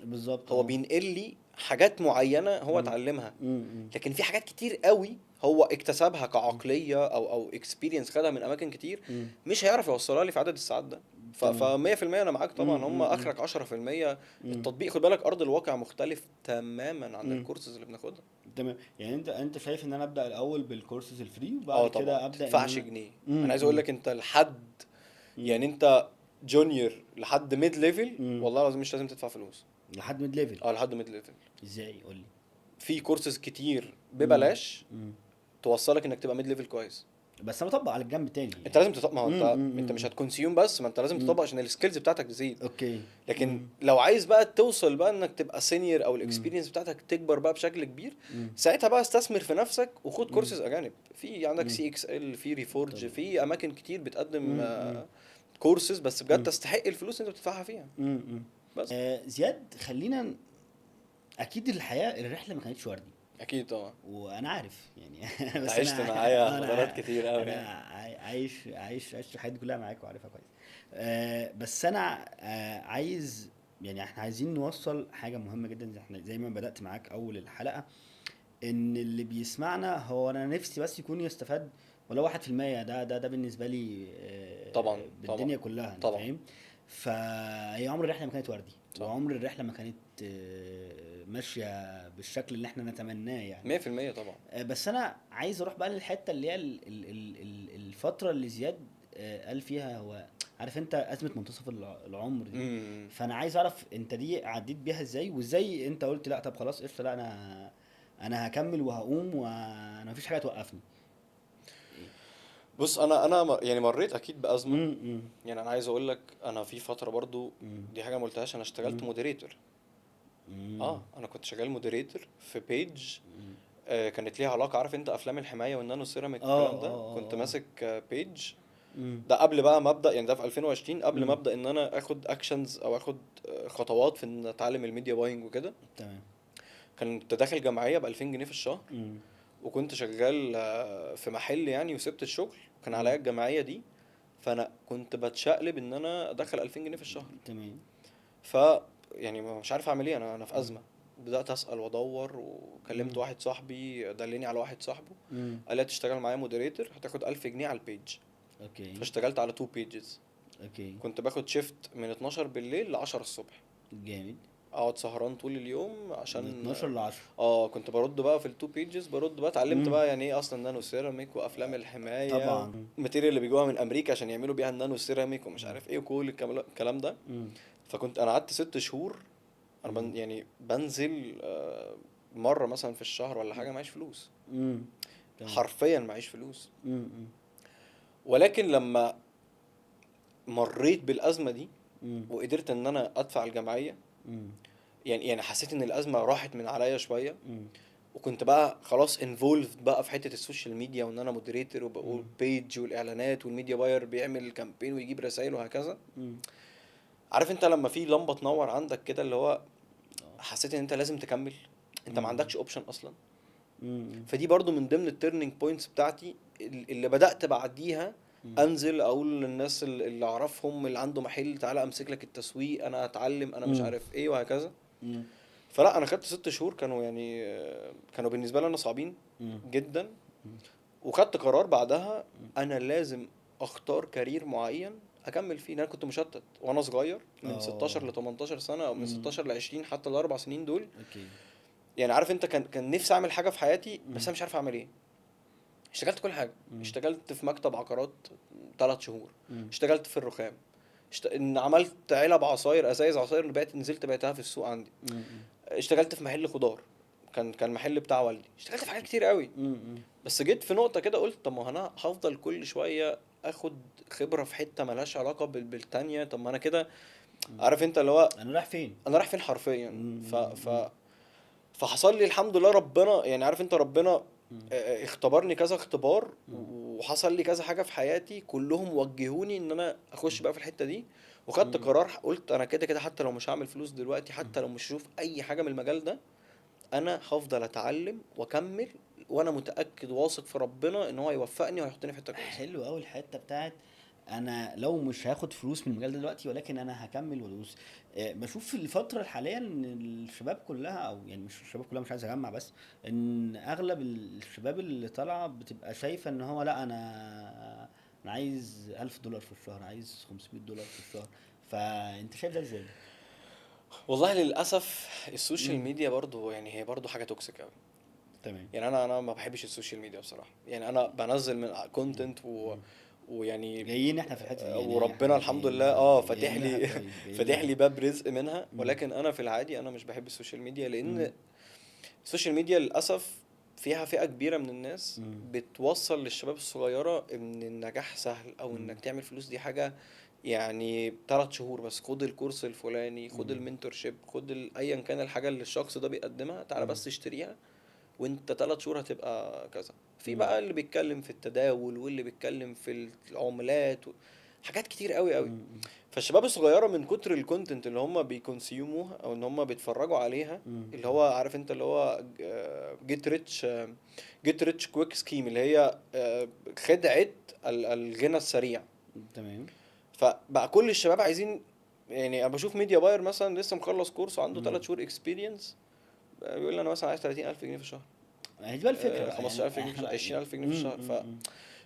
بالظبط. هو بينقل لي حاجات معينة هو مم. اتعلمها، مم. لكن في حاجات كتير قوي هو اكتسبها كعقلية او اكسبيرينس خدها من اماكن كتير، مم. مش هيعرف يوصلها لي في عدد الساعات ده. ف تمام. 100% انا معاك طبعا، هم مم. اخرك 10%. مم. التطبيق خد بالك ارض الواقع مختلف تماما عن مم. الكورسز اللي بناخدها. تمام. يعني انت شايف ان انا ابدا الاول بالكورسز الفري وبعد اه طبعا كده ابدا ان تدفعش انا. جنيه. انا عايز اقول مم. لك انت لحد، مم. يعني انت جونيور لحد ميد ليفل مم. والله العظيم مش لازم تدفع فلوس. لحد ميد ليفل. اه لحد ميد ليفل ازاي؟ قول لي. في كورسز كتير مم. ببلاش مم. توصلك انك تبقى ميد ليفل كويس. بس انا بطبق على الجنب التاني انت يعني. لازم تطبق، ما هو انت مش مم. هتكونسيوم بس، ما انت لازم مم. تطبق عشان السكيلز بتاعتك تزيد. اوكي. لكن مم. لو عايز بقى توصل بقى انك تبقى سينيور او مم. الاكسبيرينس بتاعتك تكبر بقى بشكل كبير، مم. ساعتها بقى استثمر في نفسك وخد مم. كورسز اجانب. في عندك مم. سي اكس ال، في ريفورج، طبعا. في اماكن كتير بتقدم مم. كورسز بس بجد مم. تستحق الفلوس اللي انت بتدفعها فيها. مم. بس زياد، خلينا. اكيد الرحله ما كانتش وردي، اكيد طبعا. وانا عارف يعني. انت بس عشت انا معايا انا فترات كتير قوي انا يعني. عايش حياتي كلها معاك وعارفها كويس. بس انا عايز، يعني احنا عايزين نوصل حاجه مهمه جدا، زي ما بدات معاك اول الحلقه، ان اللي بيسمعنا هو انا نفسي بس يكون يستفاد ولو 1%. ده بالنسبه لي طبعا طبعا بالدنيا كلها، انت طبعا. فاهم. فهي عمر الرحله ما كانت وردي، صح. وعمر الرحله ما كانت ماشيه بالشكل اللي احنا نتمناه يعني. 100% طبعا. بس انا عايز اروح بقى للحته اللي هي الفتره اللي زياد قال فيها، هو عارف انت ازمه منتصف العمر دي. امم فانا عايز اعرف انت دي عديت بيها ازاي، وازاي انت قلت لا طب خلاص قشطه، لا انا هكمل وهقوم وانا مفيش حاجه توقفني. بص انا يعني مريت اكيد بازمه. امم. يعني انا عايز اقول لك انا في فتره برضو، دي حاجه ما قلتهاش، انا اشتغلت مودريتور. امم. انا كنت شغال مودريتور في بيج كانت ليها علاقه، عارف انت افلام الحمايه والنانو سيراميك اه والكلام ده، اه كنت اه اه. ماسك بيج. امم. ده قبل بقى ما ابدا، يعني ده في 2020 قبل ما امم. ابدا ان انا اخد اكشنز او اخد خطوات في ان اتعلم الميديا باينج وكده. تمام. كنت داخل جمعيه ب 2000 جنيه في الشهر، امم. وكنت شغال في محل يعني، وسبت الشغل وكان عليا امم. الجمعيه دي. فانا كنت بتشقلب ان انا ادخل 2000 جنيه في الشهر. تمام. ف يعني مش عارف اعمل ايه، انا في امم. ازمه. بدات اسال وادور، وكلمت واحد صاحبي دلني على واحد صاحبه امم. قال لي هتشتغل معايا مودريتور هتاخد 1000 جنيه على البيج. اوكي. فاشتغلت على 2 بيجز. اوكي. كنت باخد شيفت من 12 بالليل ل 10 الصبح، جامد. اقعد سهران طول اليوم من عشان 12 ل 10. كنت برد بقى في التو بيجز، برد بقى اتعلمت امم. بقى يعني ايه اصلا نانو سيراميك وافلام الحمايه طبعا. والماتيريال اللي بيجوها من امريكا عشان يعملوا بيها النانو سيراميك ومش امم. عارف ايه وكل الكلام ده. امم. فكنت انا قعدت 6 شهور. انا يعني بنزل مره مثلا في الشهر ولا حاجه معيش فلوس، امم. تمام. حرفيا معيش فلوس. امم. ولكن لما مريت بالازمه دي امم. وقدرت ان انا ادفع الجمعيه، امم. يعني حسيت ان الازمه راحت من عليا شويه. امم. وكنت بقى خلاص انفولفد بقى في حته السوشيال ميديا، وان انا مودريتور وبقول امم. بيج والاعلانات والميديا باير بيعمل كامبين ويجيب رسائل وهكذا. امم. عارف انت لما في لمبه تنور عندك كده، اللي هو حسيت ان انت لازم تكمل، انت ما عندكش اوبشن اصلا. امم. فدي برضو من ضمن التيرنينج بوينتس بتاعتي، اللي بدأت بعديها انزل اقول للناس اللي اعرفهم اللي عنده محل تعالى امسك لك التسويق، انا اتعلم، انا مش امم. عارف ايه وهكذا. امم. فلا انا خدت 6 شهور كانوا يعني كانوا بالنسبه لي انا صعبين امم. جدا. وخدت قرار بعدها انا لازم اختار كارير معين اكمل فيه، لأن انا كنت مشتت وانا صغير من 16 اه. ل 18 سنه او من امم. 16 ل 20 حتى الاربع سنين دول. اوكي. يعني عارف انت كان نفسي اعمل حاجه في حياتي بس امم. انا مش عارف اعمل ايه. اشتغلت كل حاجه، امم. اشتغلت في مكتب عقارات 3 شهور، امم. اشتغلت في الرخام، ان عملت علب عصاير ازايز عصاير نزلت بعتها في السوق عندي، امم. اشتغلت في محل خضار، كان محل بتاع والدي، اشتغلت في حاجات كتير قوي. امم. بس جيت في نقطه كده قلت طب ما انا هفضل كل شويه اخد خبره في حته ملهاش علاقه بالتانية، طب ما انا كده عارف انت اللي هو انا رايح فين؟ انا رايح فين حرفيا. امم. فحصل لي الحمد لله، ربنا يعني عارف انت ربنا امم. اختبرني كذا اختبار، امم. وحصل لي كذا حاجة في حياتي كلهم وجهوني ان انا اخش بقى في الحتة دي. وخدت قرار، قلت انا كده كده حتى لو مش هعمل فلوس دلوقتي، حتى لو مش هشوف اي حاجه من المجال ده، انا هفضل اتعلم واكمل، وانا متاكد واثق في ربنا ان هو يوفقني ويحطني في حته كويسه. حلو قوي الحته بتاعت انا لو مش هاخد فلوس من المجال ده دلوقتي ولكن انا هكمل وادوس. بشوف في الفتره الحاليه ان الشباب كلها، او يعني مش الشباب كلها، مش عايز اجمع، بس ان اغلب الشباب اللي طالعه بتبقى شايفه ان هو لا، انا عايز $1000 في الشهر، عايز $500 في الشهر. فانت شايف ده ازاي؟ والله للاسف السوشيال مم. ميديا برضو يعني هي برضو حاجه توكسيك قوي. تمام. يعني انا ما بحبش السوشيال ميديا بصراحه، يعني انا بنزل من كونتنت مم. ويعني جايين احنا في الحته دي، يعني اي وربنا حاجه الحمد جايين لله لها، فاتح جايين لها لي كويس، جايين فاتح لها. لي باب رزق منها. مم. ولكن انا في العادي انا مش بحب السوشيال ميديا، مم. لان السوشيال ميديا للاسف فيها فئة كبيرة من الناس مم. بتوصل للشباب الصغيرة ان النجاح سهل، او مم. انك تعمل فلوس دي حاجة يعني 3 شهور بس، خد الكورس الفلاني، خد مم. المنتورشيب، خد ايا كان الحاجة اللي الشخص ده بيقدمها، تعالى مم. بس اشتريها وانت 3 شهور هتبقى كذا. في مم. بقى اللي بيتكلم في التداول، واللي بيتكلم في العملات حاجات كتير قوي قوي. مم. فالشباب الصغيره من كتر الكونتنت اللي هم بيكونسيوموها او ان هم بيتفرجوا عليها، مم. اللي هو عارف انت اللي هو جيت ريتش كويك سكيم، اللي هي خدعه الغنى السريع. تمام. فبقى كل الشباب عايزين، يعني انا بشوف ميديا باير مثلا لسه مخلص كورس وعنده مم. 3 شهور اكسبيرينس، بيقول لي انا مثلا عايز 30000 جنيه في الشهر، هي دي بقى الفكره بقى، يعني 15000 جنيه في احنا الشهر، بقى 20000 جنيه في مم. الشهر. مم.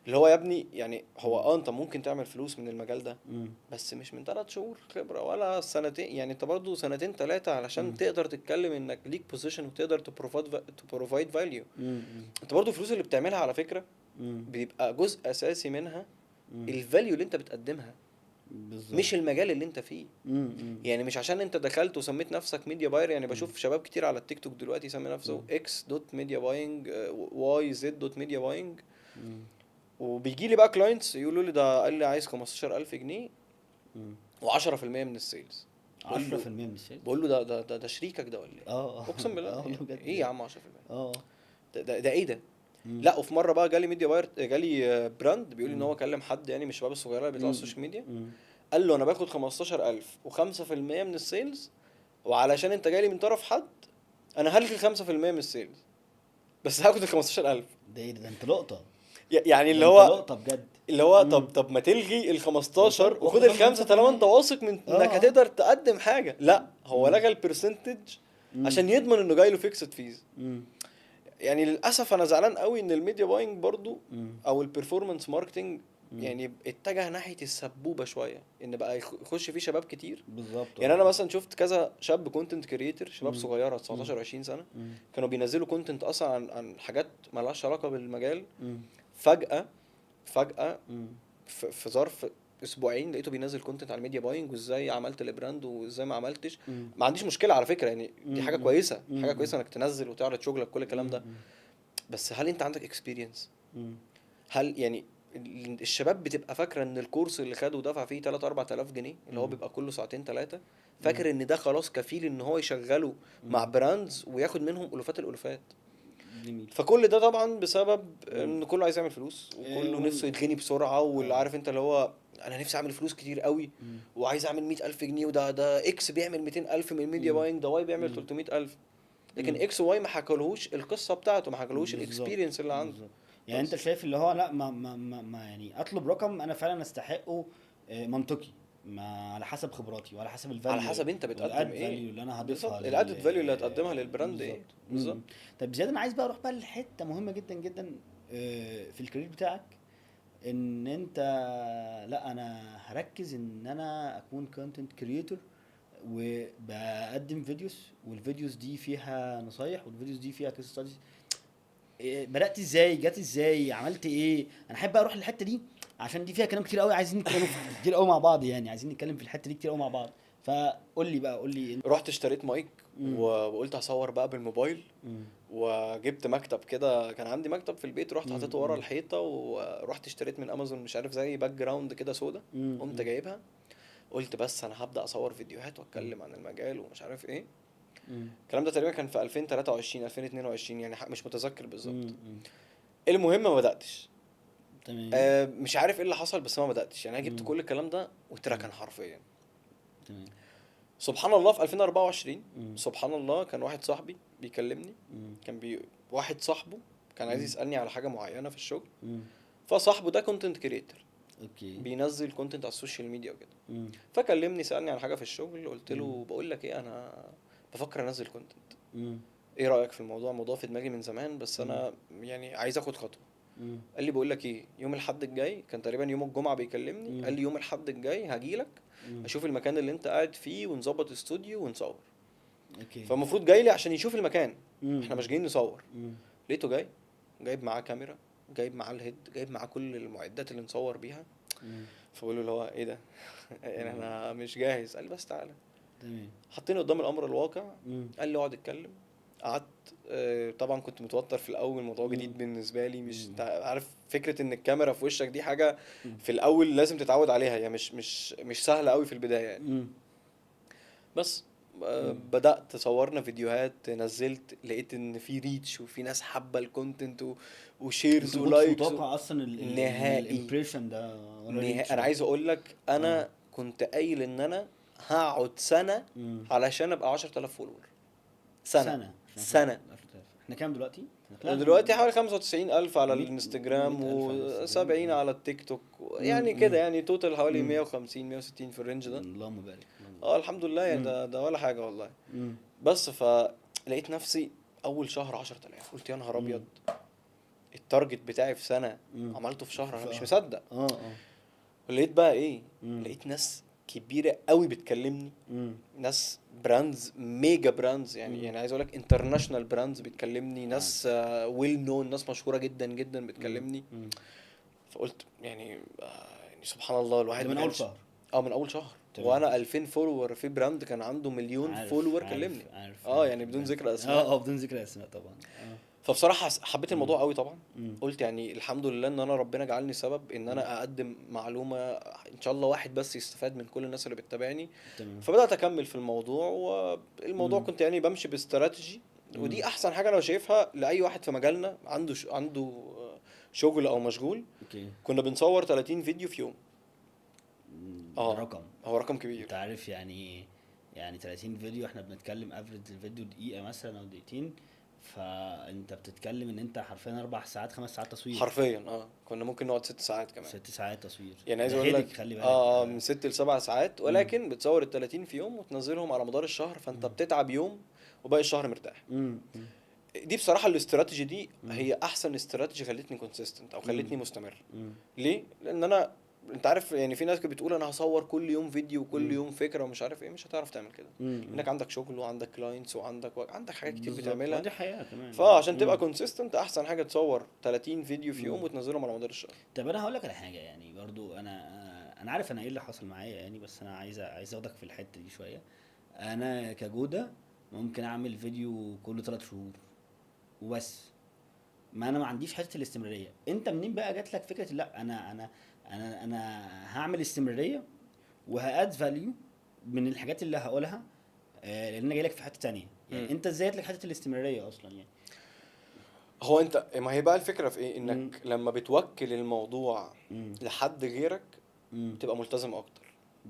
فاللي هو يا ابني يعني هو مم. انت ممكن تعمل فلوس من المجال ده، مم. بس مش من 3 شهور خبرة ولا سنتين، يعني انت برضو سنتين 3 علشان مم. تقدر تتكلم انك ليك بوزيشن وتقدر تبروفايد فاليو. مم. انت برضو الفلوس اللي بتعملها على فكرة مم. بيبقى جزء اساسي منها مم. الفاليو اللي انت بتقدمها، بالظبط. مش المجال اللي انت فيه. مم. يعني مش عشان انت دخلت وسميت نفسك ميديا باير، يعني مم. بشوف شباب كتير على التيك توك دلوقتي يسمي نفسه مم. اكس دوت ميديا باينج، واي زد دوت ميديا باينج، مم. وبيجي لي بقى كلاينتس يقولوا لي ده قال لي عايز 15000 جنيه مم. و10% من السيلز. بقول له 10% من الشيء. ده شريكك ده ولا ايه؟ اه اقسم بالله اه ايه, والله بجد إيه يا يعني. عم 10%؟ اه. ده ايه ده؟ مم. لا، وفي مره بقى جالي ميديا باير، جالي براند بيقول لي ان مم. هو كلم حد يعني من الشباب الصغيره اللي بيطلعوا على مم. السوشيال ميديا، مم. قال له انا باخد 15000 و5% من السيلز، وعلشان انت جالي من طرف حد انا هلغي 5% من السيلز، بس هاخد ال 15000. ده ايه ده انت لقطه. يعني ده اللي انت هو لقطه بجد. طب مم. ما تلغي ال 15 واخد وخد الخمسه طالما انت 5%. واثق من انك اه. هتقدر تقدم حاجه. لا، هو مم. لغى البرسنتج مم. عشان يضمن انه جاي له فيكسد فيز. مم. يعني للاسف انا زعلان قوي ان الميديا باينج برضو مم. او البرفورمانس ماركتنج مم. يعني اتجه ناحيه السبوبه شويه، ان بقى يخش فيه شباب كتير. بالظبط يعني اه. انا مثلا شفت كذا شاب كونتنت كريتور، شباب مم. صغيره مم. 19 20 سنه، مم. كانوا بينزلوا كونتنت اصلا عن حاجات مالهاش علاقه بالمجال. مم. فجاه مم. في ظرف اسبوعين لقيته بينزل كونتنت على الميديا باينج، وازاي عملت البراند وازاي ما عملتش. مم. ما عنديش مشكله على فكره، يعني دي حاجه مم. كويسه، حاجه مم. كويسه انك تنزل وتعرض شغلك كل الكلام ده. مم. بس هل انت عندك اكسبيرينس؟ مم. هل يعني الشباب بتبقى فاكره ان الكورس اللي خده ودفع فيه 3 4000 جنيه اللي هو مم. بيبقى كله ساعتين 3، مم. فاكر ان ده خلاص كفيل ان هو يشغله مع مم. براندز وياخد منهم الوفات الالوفات. جميل. فكل ده طبعا بسبب مم. ان كله عايز يعمل فلوس، وكله نفسه يتغني بسرعه، واللي اه. عارف انت اللي هو انا نفسي اعمل فلوس كتير قوي مم. وعايز اعمل 100000 جنيه، وده اكس بيعمل 200000 من ميديا مم. باينج، ده واي بيعمل مم. 300000. لكن مم. اكس وواي ما حكالهوش القصه بتاعته، ما حكالهوش بالظبط. الاكسبيرينس اللي عنده. بالظبط. يعني انت بس شايف اللي هو لا، ما يعني اطلب رقم انا فعلا استحقه، منطقي، ما على حسب خبراتي وعلى حسب على الفاليو حسب انت بتقدم والاد ايه. فاليو اللي انا هضيفها بالظبط، الادد فاليو اللي هتقدمها للبراند ايه. بالظبط. بالظبط. طيب زياد، انا عايز بقى اروح بقى لحته مهمه جدا جدا في الكارير بتاعك، ان انت لا انا هركز ان انا اكون كونتنت كريتور وبقدم فيديوز، والفيديوز دي فيها نصايح، والفيديوز دي فيها كيس ستاديز. بدأت ازاي، جت ازاي، عملت ايه؟ انا احب اروح للحته دي عشان دي فيها كلام كتير قوي، عايزين نتكلم كتير قوي مع بعض، يعني عايزين نتكلم في الحته دي كتير قوي مع بعض. فقول لي بقى، قول لي انت. رحت اشتريت مايك مم. وقلت هصور بقى بالموبايل، مم. وجبت مكتب كده، كان عندي مكتب في البيت، رحت حطيته ورا مم. الحيطه، ورحت اشتريت من امازون مش عارف زي باك جراوند كده سودا، قمت مم. جايبها. قلت بس انا هبدأ اصور فيديوهات مم. واتكلم عن المجال ومش عارف ايه. مم. الكلام ده تقريبا كان في 2023 2022، يعني مش متذكر بالظبط. مم. المهم ما بدأتش. تمام. مش عارف ايه اللي حصل، بس ما بدأتش، يعني انا جبت مم. كل الكلام ده مم. واتركن حرفيا. تمام. سبحان الله في 2024 مم. سبحان الله كان واحد صاحبي بيكلمني، مم. واحد صاحبه كان عايز مم. يسألني على حاجة معينة في الشغل. مم. فصاحبه ده كونتنت كريتور، اوكي. بينزل كونتنت على السوشيال ميديا وكده. مم. فكلمني سألني على حاجة في الشغل، قلت مم. له بقول لك ايه، انا بفكر انزل كونتنت، مم. ايه رأيك في الموضوع؟ الموضوع في دماغي من زمان بس مم. انا يعني عايز اخد خطوة. مم. قال لي بقول لك ايه، يوم الاحد الجاي، كان تقريبا يوم الجمعة بيكلمني، مم. قال لي يوم الاحد الجاي هجيلك مم. اشوف المكان اللي انت قاعد فيه ونظبط استوديو ونصور. اوكي. فالمفروض جاي لي عشان يشوف المكان، مم. احنا مش جايين نصور. مم. لقيته جاي، جايب معاه كاميرا، جايب معاه الهيد، جايب معاه كل المعدات اللي نصور بيها. مم. فبقول له اللي هو ايه ده يعني انا مش جاهز. قال لي بس تعالى. تمام. حطيني قدام الامر الواقع، مم. قال لي اقعد اتكلم. قعدت. طبعا كنت متوتر في الاول، الموضوع مم. جديد بالنسبه لي، مش مم. عارف فكره ان الكاميرا في وشك دي حاجه مم. في الاول لازم تتعود عليها، هي مش سهله قوي في البدايه يعني. مم. بس مم. بدأت صورنا فيديوهات، نزلت لقيت ان في ريتش وفي ناس حابة الكونتنت انت وشيرز ما كنتش ولايكس متوقع اصلا نهائي. الامبريشن ده ولا ريتش انا ده؟ عايز اقول لك اه. انا كنت قايل ان انا هقعد سنة مم. علشان ابقى 10,000 فولور. سنة. سنة عشان سنة. 10,000. احنا كام دلوقتي؟ احنا دلوقتي طلعنا حوالي 95,000 على 100 الانستجرام 100,000 على و70 الانستجرام. على التيك توك، يعني كده امم. يعني توتال حوالي امم. 150 160 في الرينج ده. اللهم بارك، اللهم اه بارك. الحمد لله يعني، امم. ده ولا حاجة والله. امم. بس فلقيت نفسي اول شهر 10,000، قلت يا نهار ابيض، امم. التارجت بتاعي في سنة امم. عملته في في شهر، انا مش شهر. مصدق. اه اه. لقيت بقى ايه، امم. لقيت ناس كبيرة قوي بتكلمني، امم. ناس براندز، ميجا براندز يعني، امم. عايز اقول لك انترناشونال براندز بتكلمني، ناس عارف. ويل نون، ناس مشهورة جدا جدا امم. بتكلمني. امم. فقلت يعني يعني سبحان الله الواحد ده ما من اول كانش. شهر. اه من اول شهر، تمام. وانا 2000 فولور في براند كان عنده مليون عارف فولور عارف كلمني. عارف اه عارف يعني بدون البراند. ذكر اه اسماء. اه، بدون ذكر اسماء طبعا. اه. فبصراحة حبيت امم. الموضوع قوي طبعا. امم. قلت يعني الحمد لله ان انا ربنا جعلني سبب ان امم. انا اقدم معلومة ان شاء الله واحد بس يستفاد من كل الناس اللي بتتابعني. تمام. فبدأت اكمل في الموضوع، والموضوع امم. كنت يعني بمشي باستراتيجي. امم. ودي احسن حاجة انا شايفها لاي واحد في مجالنا عنده عنده شغل او مشغول. اوكي. كنا بنصور 30 فيديو في يوم. ده اه رقم. هو رقم انت كبير. عارف يعني ايه؟ يعني 30 فيديو، احنا بنتكلم افريج الفيديو دقيقة مثلا او دقيقتين، فانت بتتكلم ان انت حرفيا 4 ساعات 5 ساعات تصوير. حرفيا كنا ممكن نقعد 6 ساعات كمان. 6 ساعات تصوير. يعني عايز ده اقول هيدك، لك خلي بالك. من 6 ل7 ساعات، مم. ولكن بتصور ال 30 في يوم وتنزلهم على مدار الشهر، فانت مم. بتتعب يوم وباقي الشهر مرتاح. مم. مم. دي بصراحة الاستراتيجي دي مم. هي احسن استراتيجي خلتني كونسيستنت او مم. خلتني مستمر. مم. ليه؟ لان انا، انت عارف يعني في ناس كانت بتقول انا هصور كل يوم فيديو وكل مم. يوم فكرة ومش عارف ايه، مش هتعرف تعمل كده. مم. انك عندك شغل وعندك كلاينتس وعندك عندك حاجات كتير بالظبط، بتعملها. ودي حقيقة كمان يعني. فعشان تبقى مم. كونسيستنت احسن حاجة تصور 30 فيديو في مم. يوم وتنزلهم على مدار الشهر. طب انا هقول لك على حاجة، يعني برضو انا عارف انا ايه اللي حصل معايا يعني، بس انا عايز اخدك في الحتة دي شوية. انا كجودة ممكن اعمل فيديو كل 3 شهور وبس. ما انا ما عنديش حته الاستمراريه. انت منين بقى جات لك فكره لا انا هعمل استمراريه وهاد فاليو من الحاجات اللي هقولها؟ لان انا جاي لك في حته تانية. يعني مم. انت ازاي جات لك حته الاستمراريه اصلا يعني؟ هو انت، ما هي بقى الفكرة في ايه، امم. انك لما بتوكل الموضوع امم. لحد غيرك امم. بتبقى ملتزم اكتر.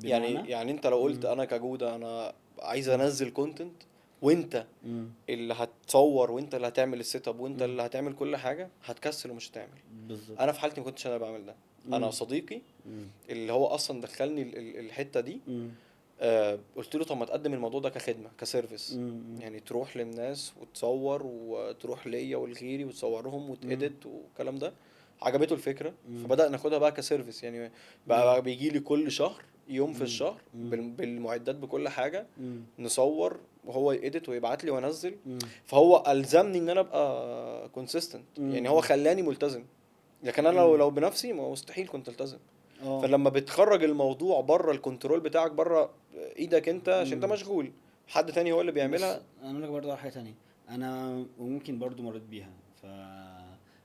يعني بمعنى. انت لو قلت امم. انا كجودة انا عايز امم. انزل كونتنت، وانت امم. اللي هتصور وانت اللي هتعمل السيت اب وانت امم. اللي هتعمل كل حاجة، هتكسل ومش هتعمل. بالظبط. انا في حالتي ما كنتش انا بعمل ده. انا امم. صديقي امم. اللي هو اصلا دخلني الحتة دي، امم. قلت له طب ما تقدم الموضوع ده كخدمة كسيرفيس، امم. يعني تروح للناس وتصور وتروح ليا ولغيري وتصورهم امم. وتedit والكلام ده. عجبته الفكرة، امم. فبدأ ناخدها بقى كسيرفيس يعني. بقى بيجي لي كل شهر يوم في امم. الشهر امم. بالمعدات بكل حاجة، امم. نصور وهو يedit ويبعت لي وانزل. امم. فهو ألزمني ان انا ابقى كونسيستنت، يعني هو امم. خلاني ملتزم. لكن انا لو امم. بنفسي ما مستحيل كنت التزم. اه. فلما بتخرج الموضوع بره الكنترول بتاعك، بره ايدك انت عشان انت امم. مشغول، حد تاني هو اللي بس بيعملها. انا اقول لك برضه على حاجه تانية. انا وممكن برضه مريت بيها. ف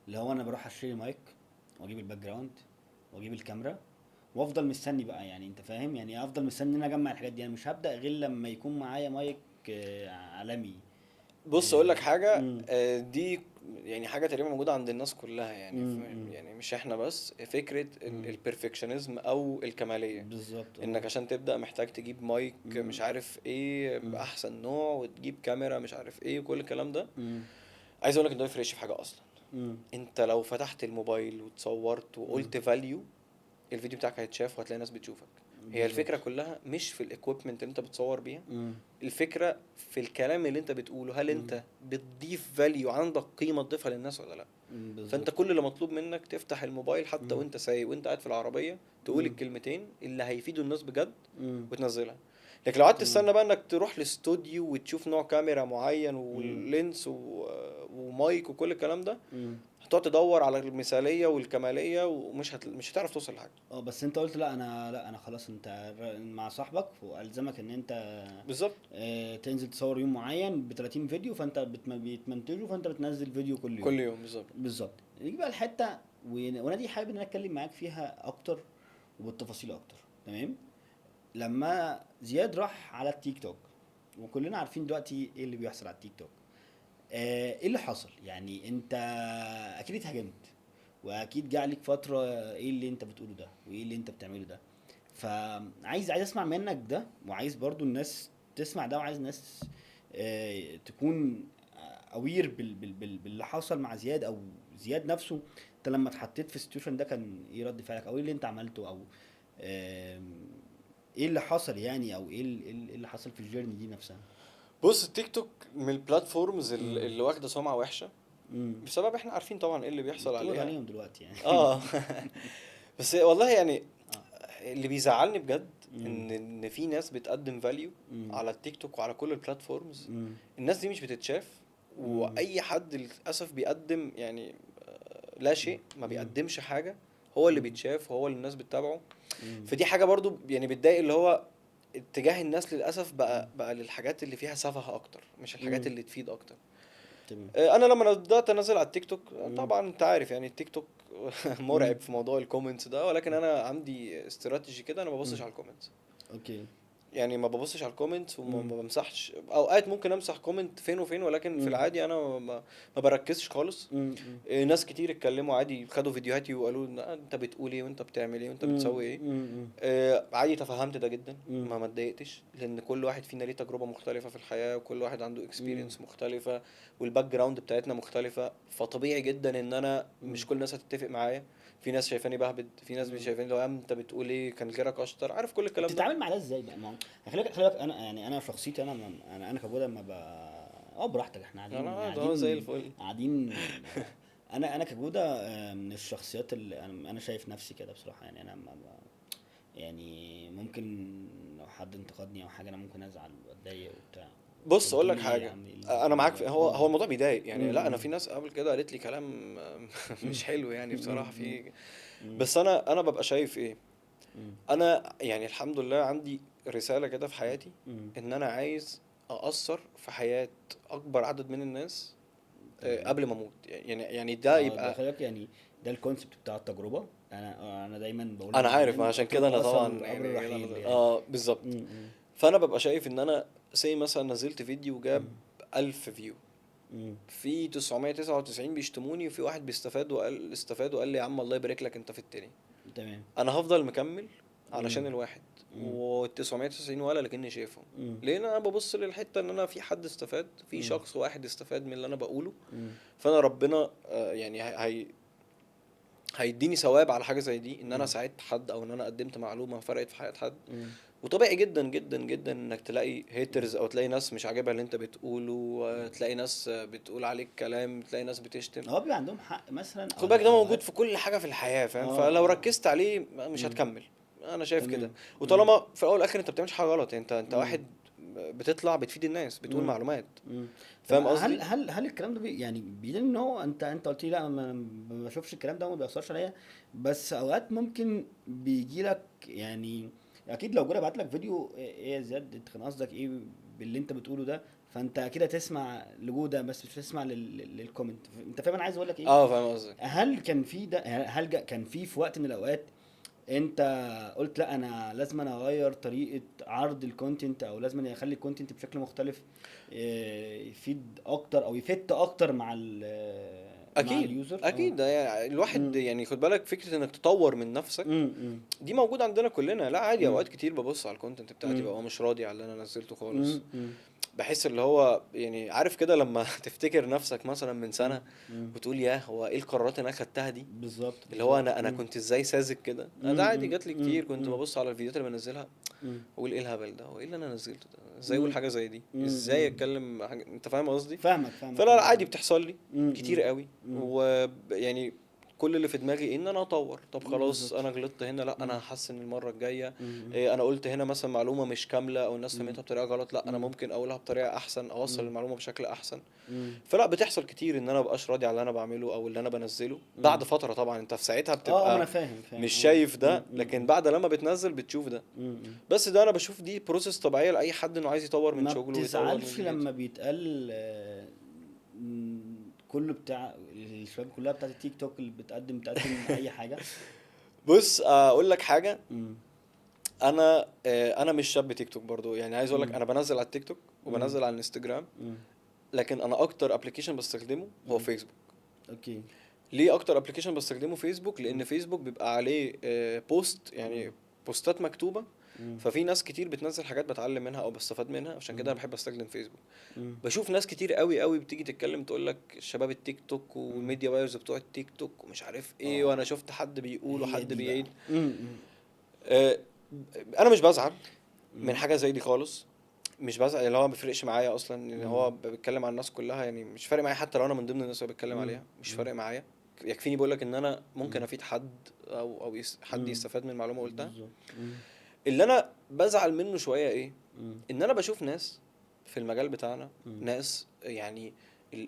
اللي هو انا بروح اشتري مايك واجيب الباك جراوند واجيب الكاميرا وافضل مستني بقى، يعني انت فاهم يعني، افضل مستني ان انا اجمع الحاجات دي. انا مش هبدا غير لما يكون معايا مايك عالمي. بص اقول لك حاجه، امم. دي يعني حاجه تقريبا موجوده عند الناس كلها يعني يعني مش احنا بس، فكره البرفكشنزم او الكماليه. بالظبط. انك عشان تبدا محتاج تجيب مايك مش عارف ايه باحسن نوع، وتجيب كاميرا مش عارف ايه، وكل الكلام ده. عايز اقول لك ان ده ما يفرقش في حاجه اصلا. انت لو فتحت الموبايل وتصورت وقلت فاليو، الفيديو بتاعك هيتشاف وهتلاقي ناس بتشوفك. هي الفكره كلها مش في الاكويبمنت اللي انت بتصور بيها، الفكره في الكلام اللي انت بتقوله. هل انت بتضيف فاليو، عندك قيمه تضيفها للناس ولا لا؟ فانت كل اللي مطلوب منك تفتح الموبايل حتى وانت سايق وانت قاعد في العربيه، تقول الكلمتين اللي هيفيدوا الناس بجد وتنزلها. لكن لو قعدت تستنى بقى انك تروح لاستوديو وتشوف نوع كاميرا معين واللينس ومايك وكل الكلام ده، هتقعد تدور على المثاليه والكماليه مش هتعرف توصل لحاجه. بس انت قلت لا انا خلاص، انت مع صاحبك والزمك ان انت بالظبط. تنزل تصور يوم معين ب 30 فيديو، فانت بتمنتجه، فانت بتنزل فيديو كل يوم. كل يوم بالظبط. بالظبط. نيجي بقى الحته وانا دي حابب ان انا اتكلم معاك فيها اكتر وبالتفاصيل اكتر. تمام. لما زياد راح على التيك توك، وكلنا عارفين دلوقتي ايه اللي بيحصل على التيك توك، ايه اللي حصل؟ يعني انت اكيد اتهاجمت، واكيد جه عليك فتره ايه اللي انت بتقوله ده وايه اللي انت بتعمله ده. فعايز اسمع منك ده، وعايز برضو الناس تسمع ده، وعايز الناس تكون اوير باللي حصل مع زياد، او زياد نفسه. انت لما اتحطيت في السيتويشن ده كان ايه رد فعلك، او ايه اللي انت عملته، او ايه اللي حصل يعني، او إيه اللي حصل في الجيرني دي نفسها؟ بص، التيك توك من البلاتفورمز اللي واخده سمعه وحشه، بسبب احنا عارفين طبعا ايه اللي بيحصل بتقول عليها. عليهم دلوقتي يعني. بس والله يعني اللي بيزعلني بجد ان في ناس بتقدم فاليو على التيك توك وعلى كل البلاتفورمز. الناس دي مش بتتشاف، واي حد للاسف بيقدم يعني لا شيء، ما بيقدمش حاجه، هو اللي بيتشاف وهو اللي الناس بتتابعه. فدي حاجه برضو يعني بتضايق، اللي هو اتجاه الناس للاسف بقى للحاجات اللي فيها سفه اكتر، مش الحاجات اللي تفيد اكتر. تمام. انا لما بدات انزل على التيك توك، طبعا انت عارف يعني التيك توك مرعب في موضوع الكومنتس ده، ولكن انا عندي استراتيجي كده، انا ما ببصش على الكومنتس. اوكي. يعني ما ببصش على الكومنتس وما بمسحش. اوقات ممكن امسح كومنت فين وفين، ولكن في العادي انا ما بركزش خالص. ناس كتير اتكلموا عادي، خدوا فيديوهاتي وقالوا انت بتقول ايه وانت بتعمل ايه وانت بتسوي ايه. عادي، تفهمت ده جدا، ما اتضايقتش، لان كل واحد فينا ليه تجربه مختلفه في الحياه، وكل واحد عنده اكسبيرينس مختلفه، والباك جراوند بتاعتنا مختلفه. فطبيعي جدا ان انا مش كل الناس هتتفق معايا. في ناس شايفاني بهبد، في ناس شايفاني لو انت بتقول ايه كان غيرك اشطر، عارف كل الكلام ده. بتتعامل مع ده ازاي بقى؟ ما هو خلي بالك انا يعني انا شخصيتي، انا كبودة ما براحتك، احنا قاعدين انا ده هو زي الفل. قاعدين. انا كجودة من الشخصيات اللي انا شايف نفسي كده بصراحه. يعني انا يعني ممكن لو حد انتقدني او حاجه انا ممكن ازعل واتضايق وبتاع. بص طب اقول لك بتقول ايه يا حاجه، عم؟ إيه انا معاك في هو اه. الموضوع بيضايق يعني. لا انا في ناس قبل كده قالت لي كلام مش حلو يعني بصراحه في. بس انا ببقى شايف ايه، انا يعني الحمد لله عندي رساله كده في حياتي، ان انا عايز اثر في حياه اكبر عدد من الناس قبل ما اموت. يعني ده ده يبقى. خلي بالك يعني، ده الكونسبت بتاع التجربه. انا دايما بقول انا عارف، ما للزبائن عشان كده التجربه انا اثر طبعا من قبر يعني الرحيل يعني. بالظبط. م- فانا ببقى شايف ان انا مثلا نزلت فيديو جاب 1000 فيو، م- في 999 بيشتموني، وفي واحد استفاد وقال لي يا عم الله يبارك لك انت في التاني. تمام. انا هفضل مكمل علشان م- الواحد، م- وال999 ولا لكني شايفهم. م- لان انا ببص للحته ان انا في حد استفاد، في م- شخص واحد استفاد من اللي انا بقوله. م- فانا ربنا يعني هيديني ثواب على حاجه زي دي، ان انا م- ساعدت حد، او ان انا قدمت معلومه فرقت في حياه حد. م- وطبيعي جدا جدا جدا انك تلاقي هيترز، او تلاقي ناس مش عاجبها اللي انت بتقوله، تلاقي ناس بتقول عليك كلام، تلاقي ناس بتشتم. بيبقى عندهم حق مثلا خد بالك ده موجود اوقات. في كل حاجه في الحياه، فاهم؟ فلو اه. ركزت عليه مش م- هتكمل. انا شايف كده. تمام. وطالما في الاول والاخر انت بتعملش حاجه غلط، انت م- واحد بتطلع بتفيد الناس، بتقول مم. معلومات. مم. طب فاهم هل قصدي؟ هل هل الكلام ده يعني بيدل ان هو انت قلت لي لا ما بشوفش الكلام ده وما بيأثرش عليا، بس اوقات ممكن بيجي لك يعني. اكيد لو جرى بعت لك فيديو ايه يا زياد انت كان قصدك ايه باللي انت بتقوله ده، فانت اكيد هتسمع لجودة بس مش هتسمع للكومنت. انت فاهم انا عايز اقول لك ايه؟ فاهم قصدي. هل كان في ده؟ كان في وقت من الاوقات انت قلت لا انا لازم أنا اغير طريقه عرض الكونتنت، او لازم أنا اخلي الكونتنت بشكل مختلف يفيد اكتر او يفت اكتر مع مع اكيد اليوزر. اكيد ده يعني الواحد مم. يعني خد بالك فكره انك تطور من نفسك مم. دي موجوده عندنا كلنا. لا عادي، مم. اوقات كتير ببص على الكونتنت بتاعتي مم. بقى مش راضي على اللي انا نزلته مم. خالص. مم. بحس اللي هو يعني عارف كده لما تفتكر نفسك مثلا من مم. سنه مم. وتقول ياه هو ايه القرارات اللي انا خدتها دي، بالظبط اللي هو بالظبط. انا كنت ازاي ساذج كده. ده عادي جات لي كتير، كنت ببص على الفيديوهات اللي بنزلها اقول ايه الهبل ده، وايه اللي انا نزلته ده، ازاي اقول حاجه زي دي، ازاي اتكلم حاجة، انت فاهم قصدي. فاهمك فاهمك فلا لا فاهمك عادي فاهمك. بتحصل لي كتير قوي، مم. ويعني كل اللي في دماغي ان انا اطور. طب خلاص بالظبط. انا غلطت هنا، لا انا مم. هحسن المره الجايه. مم. إيه، انا قلت هنا مثلا معلومه مش كامله او الناس مم. فهمتها بطريقه غلط، لا انا مم. ممكن اقولها بطريقه احسن، اوصل مم. المعلومه بشكل احسن. مم. فلا بتحصل كتير ان انا مبقاش راضي على اللي انا بعمله او اللي انا بنزله مم. بعد فتره. طبعا انت في ساعتها ما انا بتبقى فاهم فاهم مش شايف مم. ده، مم. لكن مم. بعد لما بتنزل بتشوف ده. مم. بس ده انا بشوف دي بروسيس طبيعيه لاي حد انه عايز يطور من ما شغله ويطور من بتزعلش دنيته. لما بيتقال كله بتاع الشباب كلها بتاعت التيك توك اللي بتقدم اي حاجه؟ بص اقول لك حاجه، مم. انا مش شاب تيك توك برضو. يعني عايز اقول لك مم. انا بنزل على التيك توك مم. وبنزل على الانستجرام، مم. لكن انا اكتر ابلكيشن بستخدمه هو مم. فيسبوك. اوكي. ليه اكتر ابلكيشن بستخدمه فيسبوك؟ مم. لان فيسبوك بيبقى عليه بوست، مم. يعني بوستات مكتوبة. مم. ففي ناس كتير بتنزل حاجات بتعلم منها او بستفاد منها، عشان كده مم. انا بحب استخدم فيسبوك. مم. بشوف ناس كتير قوي قوي بتيجي تتكلم تقول لك شباب التيك توك مم. والميديا بايرز بتوع التيك توك ومش عارف ايه، وانا اه شفت حد بيقول هي وحد دي بقى. بيعيد. مم. آه، انا مش بزعل من مم. حاجة زي دي خالص. مش بزعل، اللي هو ما بيفرقش معايا اصلا ان مم. هو بيتكلم عن الناس كلها. يعني مش فارق معايا حتى لو انا من ضمن الناس اللي بيتكلم مم. عليها، مش مم. فارق معايا. يكفيني بقول لك ان انا ممكن مم. افيد حد او حد مم. يستفاد من المعلومه قلتها. بالظبط. مم. اللي انا بزعل منه شويه ايه، مم. ان انا بشوف ناس في المجال بتاعنا، مم. ناس يعني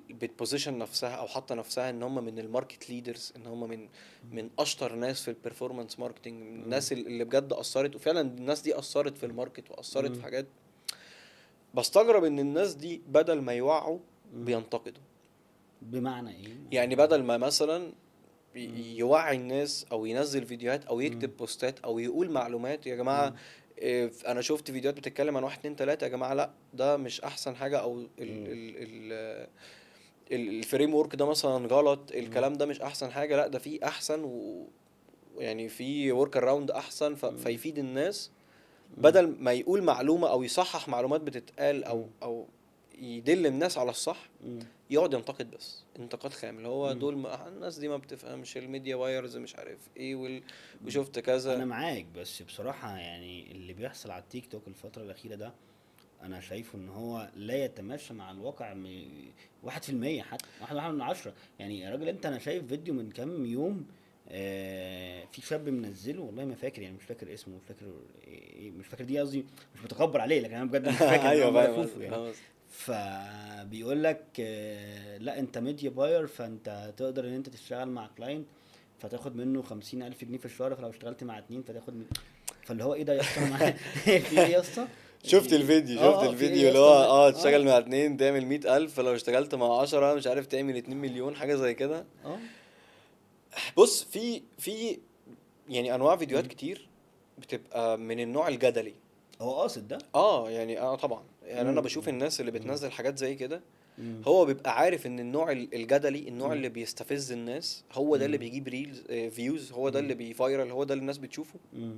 بتبوزيشن نفسها او حاطه نفسها ان هم من الماركت ليدرز، ان هم من اشطر ناس في البرفورمانس ماركتنج، من مم. الناس اللي بجد اثرت، وفعلا الناس دي اثرت في الماركت واثرت في مم. حاجات. بستغرب ان الناس دي بدل ما يوعوا مم. بينتقدوا. بمعنى ايه يعني يعني؟ بدل ما مثلا مم. يوعي الناس او ينزل فيديوهات او مم. يكتب بوستات او يقول معلومات، يا جماعة مم. انا شفت فيديوهات بتتكلم عن واحد اتنين تلاتة، يا جماعة لا ده مش احسن حاجة، او مم. الفريم ورك ده مثلا غلط، مم. الكلام ده مش احسن حاجة، لا ده في احسن يعني في ورك اراوند احسن، مم. فيفيد الناس. مم. بدل ما يقول معلومة او يصحح معلومات بتتقال مم. او يدل الناس على الصح، مم. يقعد ينتقد بس انتقاد خام، اللي هو مم. دول ما الناس دي ما بتفهمش الميديا وايرز مش عارف ايه مم. وشفت كذا. انا معاك، بس بصراحة يعني اللي بيحصل على التيك توك الفترة الأخيرة ده انا شايفه ان هو لا يتماشى مع الواقع 1%، حتى واحد من 10. يعني يا راجل انت، انا شايف فيديو من كام يوم في شاب منزله، والله ما فاكر يعني، مش فاكر اسمه، مش فاكر مش فاكر دي قصدي، مش بتكبر عليه، لكن انا بجد مش فاكر، انا ايوه اول مره فاهم اشوفه قصدك يعني. فاهم قصدك. فبيقول لك لا انت ميديا باير، فانت تقدر ان انت تشتغل مع كلاينت فتاخد منه 50,000 جنيه في الشهر، فلو اشتغلت مع اتنين فتاخد فاللي هو ايه ده يا اسطى، انا معايا في ايه يا اسطى؟ شفت الفيديو شفت في ايه الفيديو يا اللي اسطى هو معايا تشتغل مع اتنين تعمل 100,000، فلو اشتغلت مع 10 مش عارف تعمل 2 مليون، حاجة زي كده. اه. بص في يعني انواع فيديوهات مم. كتير بتبقى من النوع الجدلي. هو قاصد ده. يعني طبعا يعني انا مم. بشوف الناس اللي مم. بتنزل حاجات زي كده، مم. هو بيبقى عارف ان النوع الجدلي، النوع مم. اللي بيستفز الناس، هو ده اللي مم. بيجيب ريلز فيوز، هو ده مم. اللي بيفايرل، هو ده اللي الناس بتشوفه. مم.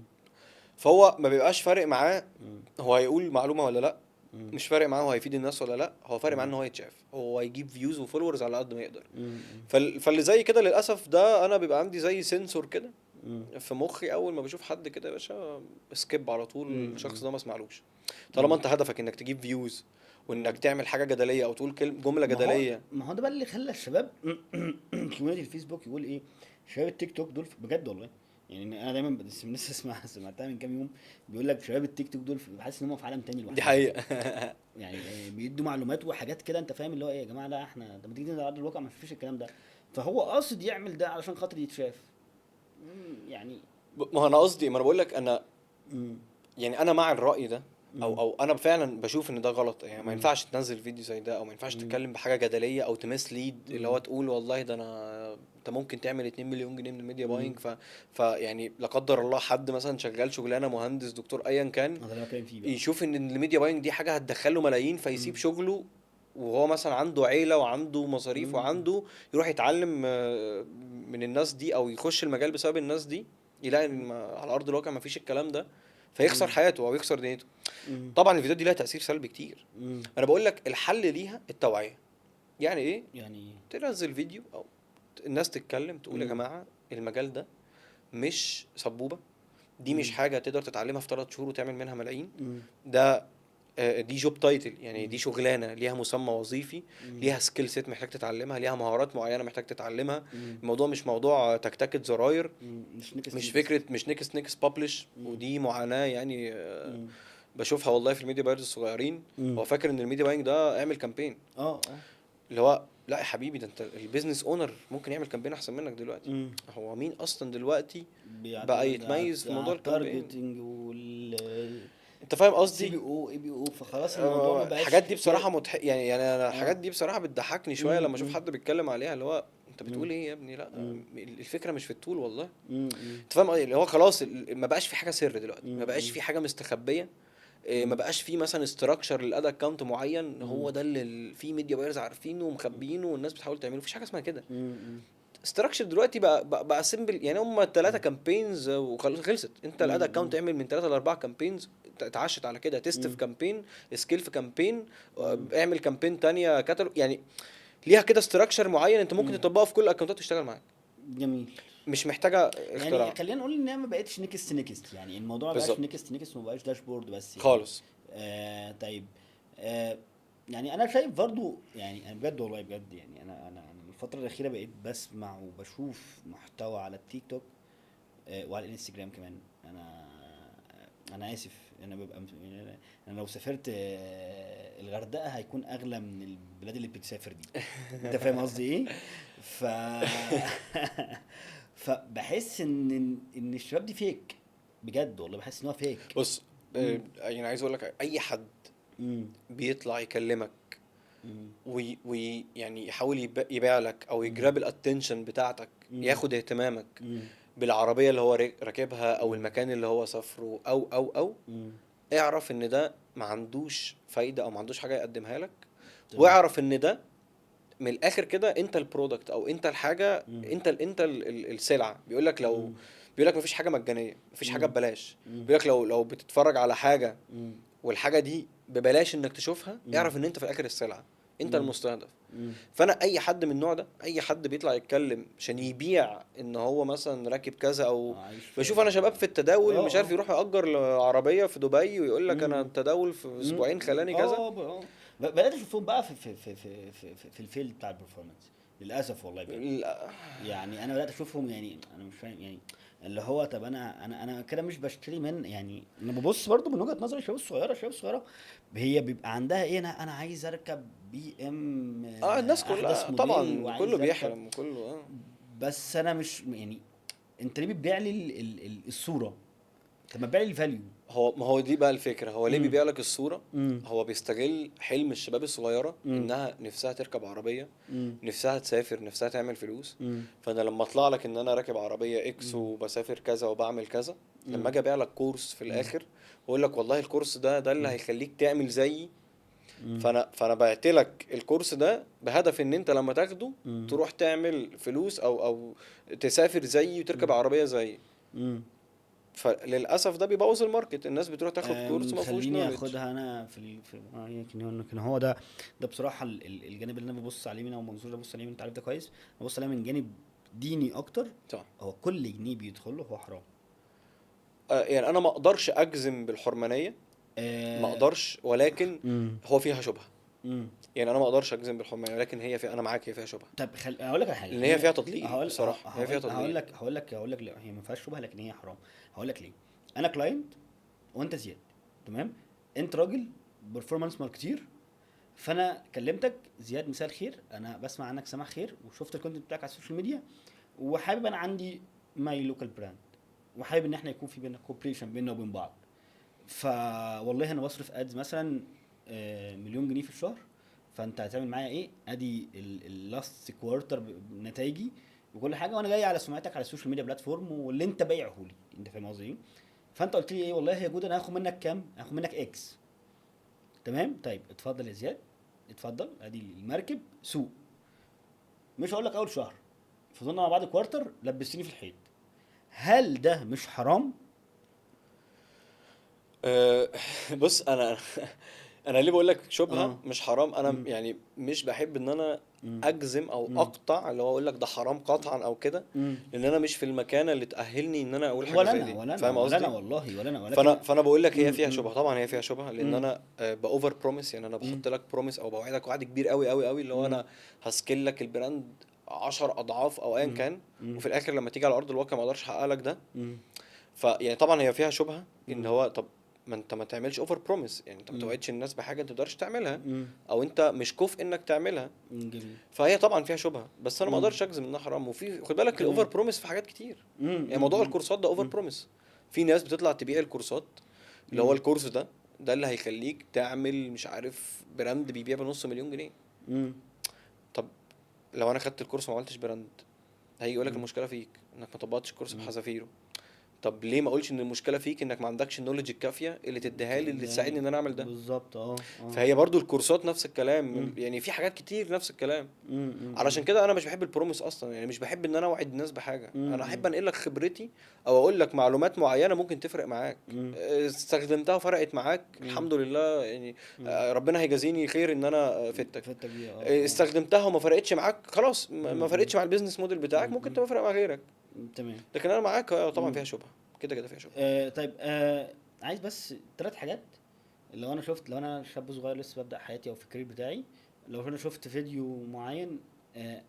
فهو ما بيبقاش فارق معاه مم. هو هيقول معلومة ولا لا، مم. مش فارق معاه هو هيفيد الناس ولا لا، هو فارق معاه مم. ان هو يتشاف، هو يجيب فيوز وفولورز على قد ما يقدر. مم. فاللي زي كده للاسف ده انا بيبقى عندي زي سنسور كده مم. في مخي، اول ما بشوف حد كده يا باشا سكيب على طول، الشخص مم. ده ما اسمعلوش. طالما مم. انت هدفك انك تجيب فيوز مم. وانك تعمل حاجة جدلية او تقول جملة جدلية. ما هو ده بقى اللي خلى الشباب كوميونتي الفيسبوك يقول ايه، شباب التيك توك دول بجد والله. يعني انا دايما لسه سمعتها من كام يوم، بيقول لك شباب التيك توك دول بحس ان هم في عالم تاني دي لوحدهم. حقيقة. يعني بيدوا معلومات وحاجات كده، انت فاهم اللي هو ايه يا جماعه، لا احنا لما تيجي تنزل على ارض الواقع ما فيش الكلام ده. فهو قاصد يعمل ده علشان خاطر يتشاف. يعني. ما هو انا قصدي، ما انا بقول لك انا مم. يعني انا مع الرأي ده، مم. او انا فعلا بشوف ان ده غلط. يعني ما مم. ينفعش تنزل فيديو زي ده، او ما ينفعش مم. تتكلم بحاجة جدلية او تمسليد، اللي هو مم. تقول والله ده انا انت ممكن تعمل 2 مليون جنيه من الميديا باينج. فيعني لا قدر الله حد مثلا شغال شغلانه مهندس دكتور ايا كان ده اللي بتكلم فيه بقى. يشوف ان الميديا باينج دي حاجه هتدخله ملايين فيسيب شغله وهو مثلا عنده عيله وعنده مصاريف وعنده يروح يتعلم من الناس دي او يخش المجال بسبب الناس دي، يلاقي ان على ارض الواقع مفيش الكلام ده فيخسر حياته او يخسر دنيته. طبعا الفيديوهات دي لها تاثير سلبي كتير. انا بقول لك الحل ليها التوعيه. يعني ايه؟ يعني تنزل فيديو او الناس تتكلم تقول يا جماعه المجال ده مش سبوبه، دي مش حاجه تقدر تتعلمها في 3 شهور وتعمل منها ملايين. ده دي جوب تايتل، يعني دي شغلانه ليها مسمى وظيفي، ليها سكيل سيت محتاج تتعلمها، ليها مهارات معينه محتاج تتعلمها. الموضوع مش موضوع تكتكه زراير، مش فكره مش نكس نكس بابلش. ودي معاناه يعني بشوفها والله في الميديا بايرز الصغيرين. هو فاكر ان الميديا باينج ده اعمل كامبين، اللي هو لا يا حبيبي ده انت البيزنس اونر ممكن يعمل كامبين احسن منك دلوقتي. هو مين اصلا دلوقتي بقى يتميز في موضوع الكامبين؟ انت فاهم قصدي؟ CBO فخلاص الموضوع ما بقاش الحاجات دي بصراحه يعني انا الحاجات دي بصراحه بتضحكني شويه لما اشوف مم. حد بيتكلم عليها، اللي هو انت بتقول ايه يا ابني؟ لا الفكره مش في الطول والله. انت فاهم اللي هو خلاص ما بقاش في حاجه سر دلوقتي، ما بقاش في حاجه مستخبيه. ما بقاش في مثلا استراكشر للاد اكونت معين هو ده اللي في ميديا بايرز عارفينه ومخبيينه والناس بتحاول تعمله. مفيش حاجه اسمها كده. استراكشر دلوقتي بقى سيمبل. يعني هم 3 كامبينز وخلصت. انت الاد اكونت اعمل من 3 ل 4 كامبينز، اتعشت على كده. تيست في كامبين، سكيل في كامبين، اعمل كامبين تانية كاتالوج. يعني ليها كده استراكشر معين انت ممكن تطبقه في كل الاكونتات وتشتغل معاك. جميل. مش محتاجه اختراع. يعني خلينا نقول انها ما بقتش نكست. يعني الموضوع ما بقاش نكست وما بقاش داشبورد بس يعني. خالص. طيب. يعني انا شايف برضو، يعني انا بجد والله بجد، يعني انا الفتره الاخيره بقيت بسمع وبشوف محتوى على التيك توك وعلى الانستجرام كمان. انا اسف، انا ببقى انا لو سافرت الغردقه هيكون اغلى من البلاد اللي بتسافر دي. انت فاهم قصدي ايه؟ ف فبحس ان الشباب دي فيك بجد والله. بحس ان هو فيك. بص يعني عايز اقول لك اي حد بيطلع يكلمك ويعني يحاول يبيع لك او يجراب الاتنشن بتاعتك، ياخد اهتمامك بالعربيه اللي هو راكبها او المكان اللي هو سافره او اعرف ان ده ما عندوش فايده او ما عندوش حاجه يقدمها لك. واعرف ان ده من الاخر كده انت البرودكت او انت الحاجه. انت السلعه. بيقول لك لو بيقول لك مفيش حاجه مجانيه، مفيش حاجه ببلاش. بيقول لك لو بتتفرج على حاجه والحاجه دي ببلاش انك تشوفها، اعرف ان انت في الاخر السلعه، انت المستهدف. فانا اي حد من النوع ده، اي حد بيطلع يتكلم عشان يبيع ان هو مثلا راكب كذا او بشوف انا شباب في التداول مش عارف يروح يأجر عربيه في دبي ويقول لك انا التداول في اسبوعين خلاني كذا. بدات اشوفهم بقى في الفيلد بتاع البرفورمانس للاسف والله بجد. يعني انا بدات اشوفهم، يعني انا مش فاهم يعني اللي هو طب انا كده مش بشتري من، يعني انا ببص برضو من وجهه نظري الشباب الصغيره هي بيبقى عندها ايه؟ انا عايز اركب BM الناس احدث كلها موديل طبعا كله وعايز اركب. بيحلم وكله بس انا مش يعني، انت ليه بتبيع لي الصوره؟ طب ما تبيع لي الفاليو. ما هو دي بقى الفكره. هو ليه مم. بيبيع لك الصوره؟ مم. هو بيستغل حلم الشباب الصغيره مم. انها نفسها تركب عربيه، مم. نفسها تسافر، نفسها تعمل فلوس. مم. فانا لما اطلع لك ان انا راكب عربيه اكس وبسافر كذا وبعمل كذا، لما اجي ابيع لك كورس في الاخر واقول لك والله الكورس ده اللي هيخليك تعمل زيي. فانا بعت لك الكورس ده بهدف ان انت لما تاخده تروح تعمل فلوس او تسافر زيي وتركب عربيه زيي. فللاسف ده بيبوظ الماركت. الناس بتروح تاخد كورس ما فيهوش خليني نوليدج. اخدها انا يمكن هو ده بصراحه الجانب اللي انا ببص عليه من، او المنظور اللي ببص عليه من، انت عارف ده كويس. ببص عليه من جانب ديني اكتر. صح. هو كل جنيه بيدخل له هو حرام. يعني انا ما اقدرش اجزم بالحرمانيه، ما اقدرش، ولكن هو فيها شبهه. يعني انا ما اقدرش اجزم بالحرمانيه، ولكن هي انا معاك هي فيها شبهه. طب اقول لك على حاجه، لان هي فيها تضليل بصراحه. هي فيها تضليل. هقول لك لا هي ما فيهاش شبهه لكن هي حرام. هقول لك ليه. انا كلاينت وانت زياد، تمام؟ انت راجل برفورمانس ماركتير، فانا كلمتك زياد مساء الخير، انا بسمع عنك سماع خير وشفت الكونتنت بتاعك على السوشيال ميديا، وحابب انا عندي ماي لوكال براند، وحابب ان احنا يكون في بينا كوبريشن بيننا وبين بعض. فوالله انا بصرف ادز مثلا مليون جنيه في الشهر، فانت هتعمل معايا ايه؟ ادي اللاست كوارتر نتائجي وكل حاجه، وانا جاي على سمعتك على السوشيال ميديا بلاتفورم واللي انت بايعه لي، انت فاهم قصدي ايه؟ فانت قلت لي ايه، والله يا جود انا هاخد منك كام؟ هاخد منك اكس. تمام، طيب اتفضل يا زياد، اتفضل ادي المركب سوق. مش هقول لك اول شهر، فضلنا مع بعض كوارتر لبستني في الحيط، هل ده مش حرام؟ أه بص انا انا ليه بقول لك شبهه اه. مش حرام. انا مم. يعني مش بحب ان انا مم. اجزم او مم. اقطع اللي هو اقول لك ده حرام قطعا او كده، مم. لان انا مش في المكانه اللي تاهلني ان انا اقول حاجه ولا زي انا دي. ولا انا فاهم ولا انا قصدي؟ والله ولا انا، فانا ولكن فانا بقول لك هي مم. فيها مم. شبهه، طبعا هي فيها شبهه، لان مم. انا باوفر بروميس. يعني انا مم. بحط لك بروميس او بوعدك وعد كبير قوي قوي قوي اللي هو مم. انا هسكيل لك البراند 10 اضعاف او ايا مم. كان، مم. وفي الاخر لما تيجي على ارض الواقع ما اقدرش احقق لك ده. مم. فيعني طبعا هي فيها شبهه ان مم. هو طب ما انت ما تعملش اوفر بروميس، يعني انت ما مم. توعدش الناس بحاجه انت تقدرش تعملها مم. او انت مش كفء انك تعملها. جميل. فهي طبعا فيها شبهه، بس انا ما مم. اقدرش اجزم انها حرام. وفي خد بالك الاوفر تمام. بروميس في حاجات كتير. مم. يعني موضوع مم. الكورسات ده اوفر مم. بروميس. في ناس بتطلع تبيع الكورسات اللي هو مم. الكورس ده اللي هيخليك تعمل مش عارف براند بيبيع بنص مليون جنيه. مم. طب لو انا خدت الكورس وما عملتش براند، هيجي يقول لك مم. المشكله فيك انك ما طبقتش الكورس مم. بحذافيره. طب ليه ما اقولش ان المشكله فيك انك ما عندكش النولج الكافيه اللي تديها لي اللي تساعدني ان انا اعمل ده؟ بالظبط. اه. اه. فهي برضو الكورسات نفس مم. الكلام، يعني في حاجات كتير نفس الكلام. مم. مم. علشان كده انا مش بحب البروميس اصلا، يعني مش بحب ان انا اوعد الناس بحاجه. انا مم. احب انقل لك خبرتي او اقول لك معلومات معينه ممكن تفرق معاك. مم. استخدمتها وفرقت معاك مم. الحمد لله يعني. مم. ربنا هيجازيني خير ان انا فدتك. فتك بيها. اه. اه. استخدمتها وما فرقتش معاك خلاص، ما مم. فرقتش مع البيزنس موديل بتاعك، ممكن مم. تبقى فرق مع غيرك. تمام. لكن انا معاك طبعا مم. فيها شبهه، كده كده فيها شبهه. طيب، عايز بس 3 حاجات. لو انا شاب صغير لسه ببدأ حياتي او في الكارير بتاعي، لو انا شفت فيديو معين،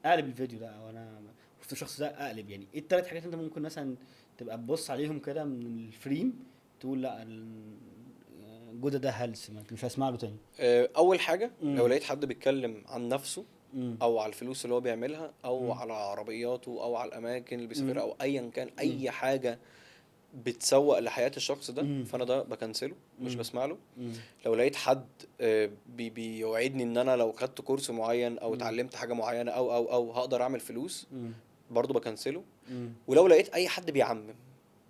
اقلب الفيديو ده، او انا شفت الشخص ده اقلب، يعني ايه ال3 حاجات انت ممكن مثلا تبقى تبص عليهم كده من الفريم، تقول لا جودة ده هلس، مش هسمع له تاني. اول حاجه لو امم. لقيت حد بيتكلم عن نفسه امم. او على الفلوس اللي هو بيعملها او امم. على عربياته او على الاماكن اللي بيسافرها امم. او ايا كان امم. اي حاجه بتسوق لحياة الشخص ده، امم. فانا ده بكنسله مش امم. بسمع له. امم. لو لقيت حد بيوعدني ان انا لو خدت كورس معين او امم. اتعلمت حاجة معينة او هقدر اعمل فلوس، امم. برضه بكنسله. امم. ولو لقيت اي حد بيعمم،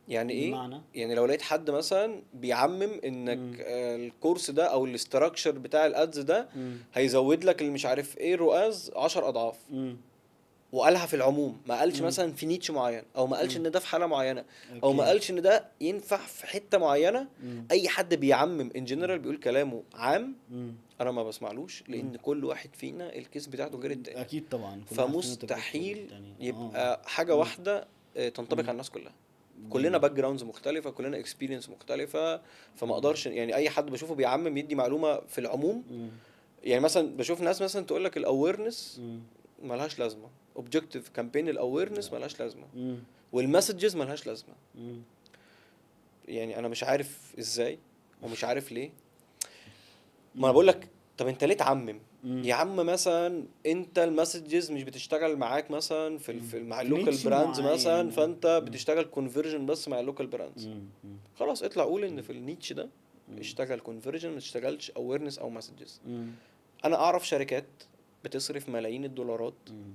يعني ايه؟ بمعنى. يعني لو لقيت حد مثلا بيعمم انك امم. الكورس ده او الاستراكشر بتاع الادز ده امم. هيزود لك اللي مش عارف ايه رؤاز 10 اضعاف، امم. وقالها في العموم، ما قالش امم. مثلا في نيتش معين، او ما قالش امم. ان ده في حاله معينه، او ما اوكي. قالش ان ده ينفع في حته معينه. امم. اي حد بيعمم ان جنرال بيقول كلامه عام، امم. انا ما بسمعلوش، لان كل واحد فينا الكيس بتاعته غير التاني. اكيد طبعا، كل واحد فينا تجربته غير فمستحيل التانية. اه. يبقى حاجه امم. واحده تنطبق على امم. الناس كلها. كلنا جميل. باك جراوندز مختلفه، كلنا اكسبيرينس مختلفه. فما اقدرش يعني اي حد بشوفه بيعمم يدي معلومه في العموم. امم. يعني مثلا بشوف ناس مثلا تقول لك الاويرنس امم. ملهاش لازمه، اوبجكتيف كامبين الاويرنس ملهاش لازمه، امم. والمسجز ملهاش لازمه. امم. يعني انا مش عارف ازاي ومش عارف ليه. ما انا امم. بقول لك طب انت ليه تعمم؟ امم. يا عم مثلا انت المسجز مش بتشتغل معاك مثلا مع في اللوكال نيتش براندز مثلا، معين. فانت بتشتغل كونفرجن بس مع اللوكال براندز. امم. خلاص اطلع قول ان في النيتش ده امم. اشتغل كونفرجن، ما تشتغلش اويرنس او مسجز. امم. انا اعرف شركات بتصرف ملايين الدولارات، امم.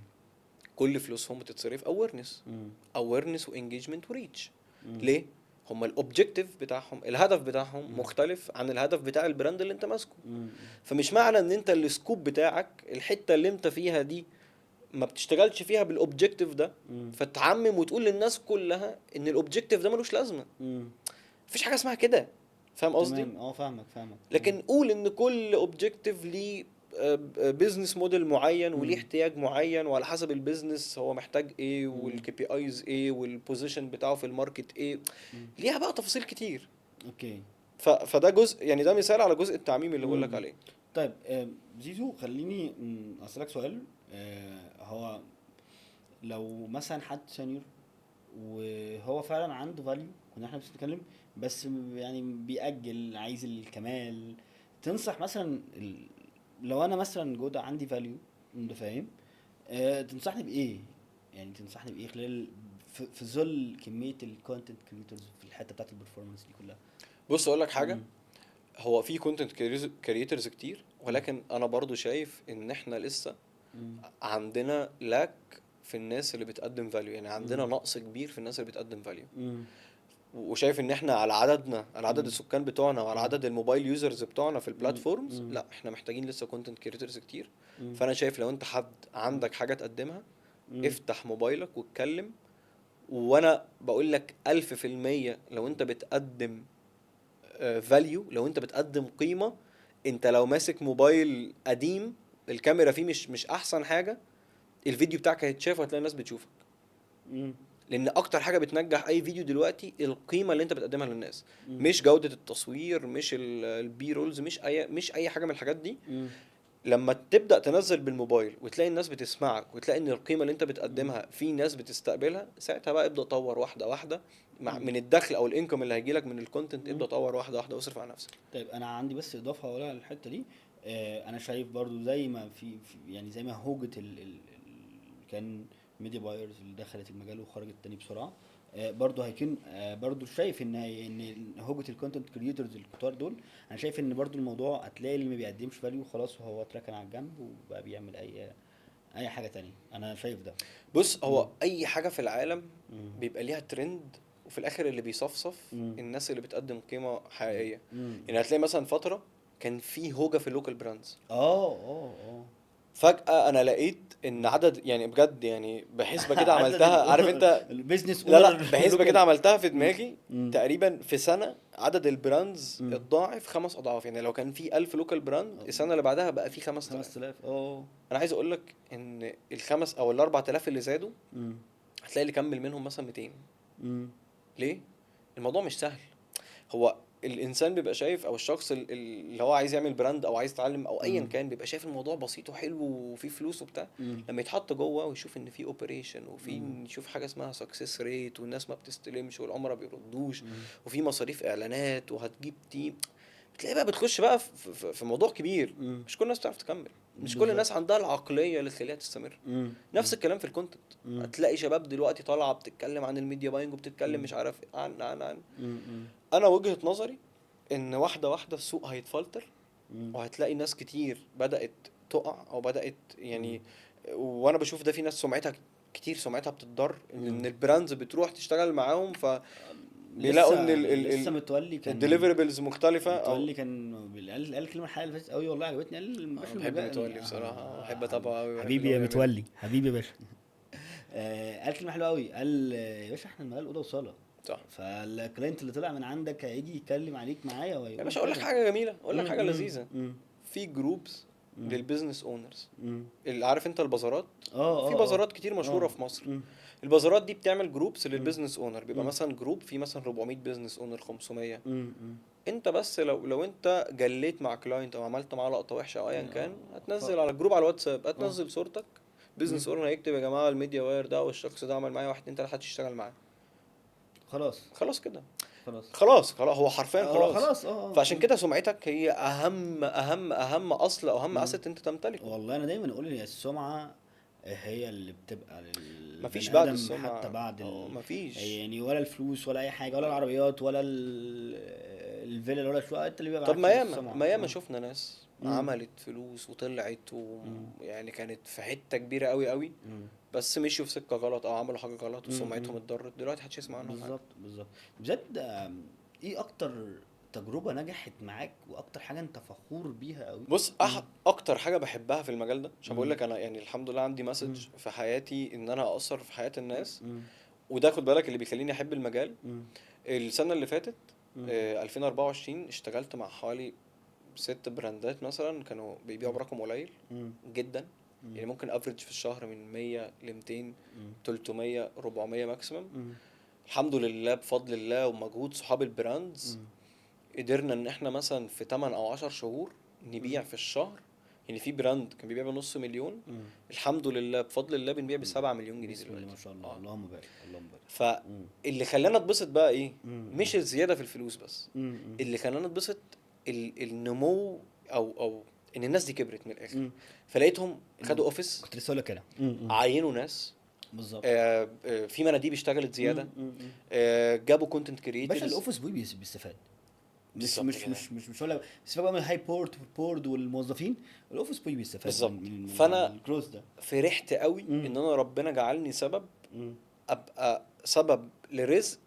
كل فلوسهم بتتصرف اويرنس، امم. اويرنس وانجيجمنت وريتش. امم. ليه؟ هما الاوبجيكتيف بتاعهم، الهدف بتاعهم امم. مختلف عن الهدف بتاع البراند اللي انت ماسكه. امم. فمش معنى ان انت السكوب بتاعك الحته اللي انت فيها دي ما بتشتغلش فيها بالاوبجيكتيف ده، امم. فتعمم وتقول للناس كلها ان الاوبجيكتيف ده ملوش لازمه. امم. مفيش حاجه اسمها كده. فاهم قصدي؟ تمام. اه، فاهمك. لكن قول ان كل اوبجيكتيف ليه بيزنس موديل معين وليه امم. احتياج معين، وعلى حسب البيزنس هو محتاج ايه، امم. والكي بي ايز ايه، والبوزيشن بتاعه في الماركت ايه. امم. ليها بقى تفاصيل كتير. اوكي. فده جزء، يعني ده مثال على جزء التعميم اللي بقول لك امم. عليه. طيب، زيزو، خليني اسالك سؤال. هو لو مثلا حد سينيور وهو فعلا عنده فاليو، كنا احنا بنتكلم، بس يعني بيأجل، عايز الكمال، تنصح مثلا لو انا مثلا جودة عندي فاليو، انت فاهم، تنصحني بايه؟ يعني تنصحني بايه خلال في ظل كمية الكونتنت كريتورز في الحتة بتاعت البرفورمانس دي كلها؟ بص اقول لك حاجه، مم. هو في كونتنت كريترز كتير، مم. ولكن انا برضو شايف ان احنا لسه مم. عندنا لاك في الناس اللي بتقدم فاليو، يعني عندنا نقص كبير في الناس اللي بتقدم فاليو. مم. وشايف ان احنا على عددنا، على عدد مم. السكان بتوعنا وعلى عدد الموبايل يوزرز بتوعنا في البلاتفورمز، مم. لا احنا محتاجين لسه كونتنت كريتورز كتير. مم. فانا شايف لو انت حد عندك حاجه تقدمها، مم. افتح موبايلك واتكلم. وانا بقول لك 1000% لو انت بتقدم فاليو، لو انت بتقدم قيمه، انت لو ماسك موبايل قديم الكاميرا فيه مش احسن حاجه، الفيديو بتاعك هيتشاف وهتلاقي الناس بتشوفك. مم. لان اكتر حاجه بتنجح اي فيديو دلوقتي القيمه اللي انت بتقدمها للناس، مم. مش جوده التصوير، مش البي رولز، مش اي حاجه من الحاجات دي. مم. لما تبدا تنزل بالموبايل وتلاقي الناس بتسمعك وتلاقي ان القيمه اللي انت بتقدمها في ناس بتستقبلها، ساعتها بقى ابدا طور واحده واحده من الدخل او الانكم اللي هيجيلك من الكونتنت. ابدا طور واحده واحده واصرف على نفسك. طيب انا عندي بس اضافه اقولها للحته دي. انا شايف برضو زي ما يعني زي ما هوجة كان ميديا بايرز اللي دخلت المجال وخرجت تاني بسرعه، برضو هيكون برضو شايف ان هوجة الكونتنت كريتورز الكتار دول، انا شايف ان برضو الموضوع هتلاقي اللي ما بيقدمش فاليو خلاص هو اتركن على الجنب وبقى بيعمل اي حاجه تانية. انا شايف ده. بص، هو مم. اي حاجه في العالم مم. بيبقى ليها ترند، وفي الاخر اللي بيصفصف مم. الناس اللي بتقدم قيمه حقيقيه. مم. يعني هتلاقي مثلا فتره كان في هوجه في اللوكال براندز، اه فجاه انا لقيت ان عدد، يعني بجد يعني بحسبه كده عدد عملتها، عارف انت. البيزنس لا اونر لا، بحسبه كده عملتها في مم. دماغي. مم. تقريبا في سنه عدد البراندز مم. اتضاعف 5 اضعاف. يعني لو كان في 1000 لوكال براند، السنه اللي بعدها بقى في 5000. 5000 انا عايز اقول لك ان الخمس او ال4000 اللي زادوا، مم. هتلاقي اللي كمل منهم مثلا 200. مم. ليه؟ الموضوع مش سهل. هو الانسان بيبقى شايف، او الشخص اللي هو عايز يعمل براند او عايز يتعلم او ايا مم. كان، بيبقى شايف الموضوع بسيط وحلو وفيه فلوس وبتاع. مم. لما يتحط جوه ويشوف ان في اوبريشن، وفي مم. يشوف حاجه اسمها سكسس ريت، والناس ما بتستلمش والعملاء بيردوش، مم. وفي مصاريف اعلانات وهتجيب تيم، بتلاقي بقى بتخش بقى في موضوع كبير. مم. مش كل الناس بتعرف تكمل، مش كل الناس بالظبط. عندها العقليه اللي تخليها تستمر. مم. نفس الكلام في الكونتنت. مم. هتلاقي شباب دلوقتي طالعه بتتكلم عن الميديا باينج، وبتتكلم مم. مش عارف عن مم. انا وجهة نظري ان واحده واحده السوق هيتفلتر، مم. وهتلاقي ناس كتير بدأت تقع او بدأت مم. يعني. وانا بشوف ده في ناس سمعتها كتير، سمعتها بتتضر مم. ان البراندز بتروح تشتغل معاهم، بيلاقوا ان لسه متولي كان الديليفربلز مختلفه او. متولي كان قال كلمه الحلقه اللي فاتت قوي والله عجبتني. قال انا باشا بحب المجال متولي بصراحه، بحب حبيبي اتابعه قوي، بحب اللي حبيبي هو يا بيعمله. متولي حبيبي يا باشا. قال كلمه حلوه قوي. قال يا باشا احنا المجال اوضه وصاله، صح. فالكلاينت اللي طلع من عندك هيجي يتكلم عليك معايا يا وهيقول باشا اقول لك كذا. حاجه جميله، اقول لك مم. حاجه مم. لذيذه. مم. في جروبس مم. للبيزنس اونرز، مم. اللي عارف انت البازارات. اه في اه اه بازارات كتير مشهوره اه في مصر. مم. البازارات دي بتعمل جروبس مم. للبيزنس اونر، بيبقى مم. مثلا جروب فيه مثلا 400 بيزنس اونر، 500. مم. مم. انت بس لو انت جليت مع كلاينت او عملت معاه لقطه وحشه او ايا كان، خ... هتنزل على الجروب على الواتساب، اه هتنزل صورتك، مم. بيزنس اونر هيكتب يا جماعه الميديا واير ده والشخص ده عمل معايا 1 2 3، محدش يشتغل معاه. خلاص خلاص كده. خلاص خلاص هو حرفيا خلاص. خلاص فعشان مم. كده سمعتك هي اهم اصل او اهم مم. اسيت انت تمتلكه. والله انا دايما اقول ان السمعه هي اللي بتبقى مفيش للبني بعد ادم حتى السمعه، بعد او مفيش. يعني ولا الفلوس ولا اي حاجه ولا العربيات ولا الفيلا ولا الشقه، انت اللي بيبقى طب معاك ما فلوس ياما السمعه ما ياما شفنا ناس مم. عملت فلوس وطلعت مم. يعني كانت في حتة كبيرة قوي قوي، مم. بس مشيوا في سكة غلط او عملوا حاجة غلط وسمعتهم مم. اتضرت، دلوقتي محدش يسمع عنهم حاجة. بالظبط بجد. ايه اكتر تجربه نجحت معاك واكتر حاجه انت فخور بيها قوي؟ بص، مم. اكتر حاجة بحبها في المجال ده، عشان بقول مم. لك انا يعني الحمد لله عندي مم. مسج في حياتي ان انا اثر في حياة الناس. مم. وده خد بالك اللي بيخليني احب المجال. مم. السنة اللي فاتت مم. 2024 اشتغلت مع حوالي 6 براندات مثلا، كانوا بيبيعوا برقم قليل مم. جدا. مم. يعني ممكن افريج في الشهر من 100 ل 200، مم. 300، 400 ماكسيمم. مم. الحمد لله بفضل الله ومجهود صحاب البراندز، مم. قدرنا ان احنا مثلا في 8 او 10 شهور نبيع في الشهر. يعني في براند كان بيبيع بنص مليون، مم. الحمد لله بفضل الله بنبيع ب7 مليون جنيه بسم الله ما دلوقتي. شاء الله، اه. اللهم بارك اللهم بارك. مم. فاللي خلانا نتبسط بقى ايه؟ مم. مش الزيادة في الفلوس بس، مم. اللي خلانا نتبسط النمو، او ان الناس دي كبرت من الاخر. مم. فلقيتهم مم. خدوا اوفيس، كنت لسه اقول لك كده. عينوا ناس، بالظبط. في مناديب اشتغلت زياده، مم. جابوا كونتنت باشا كريتورز. الاوفيس بوي بيستفاد. مش بالظبط مش كده. مش هقول لك سيبك بقى من الهاي بورد والموظفين، الاوفيس بوي بيستفاد بالظبط. من فأنا الكروس ده. فرحت قوي مم. ان انا ربنا جعلني سبب، مم. ابقى سبب لرزق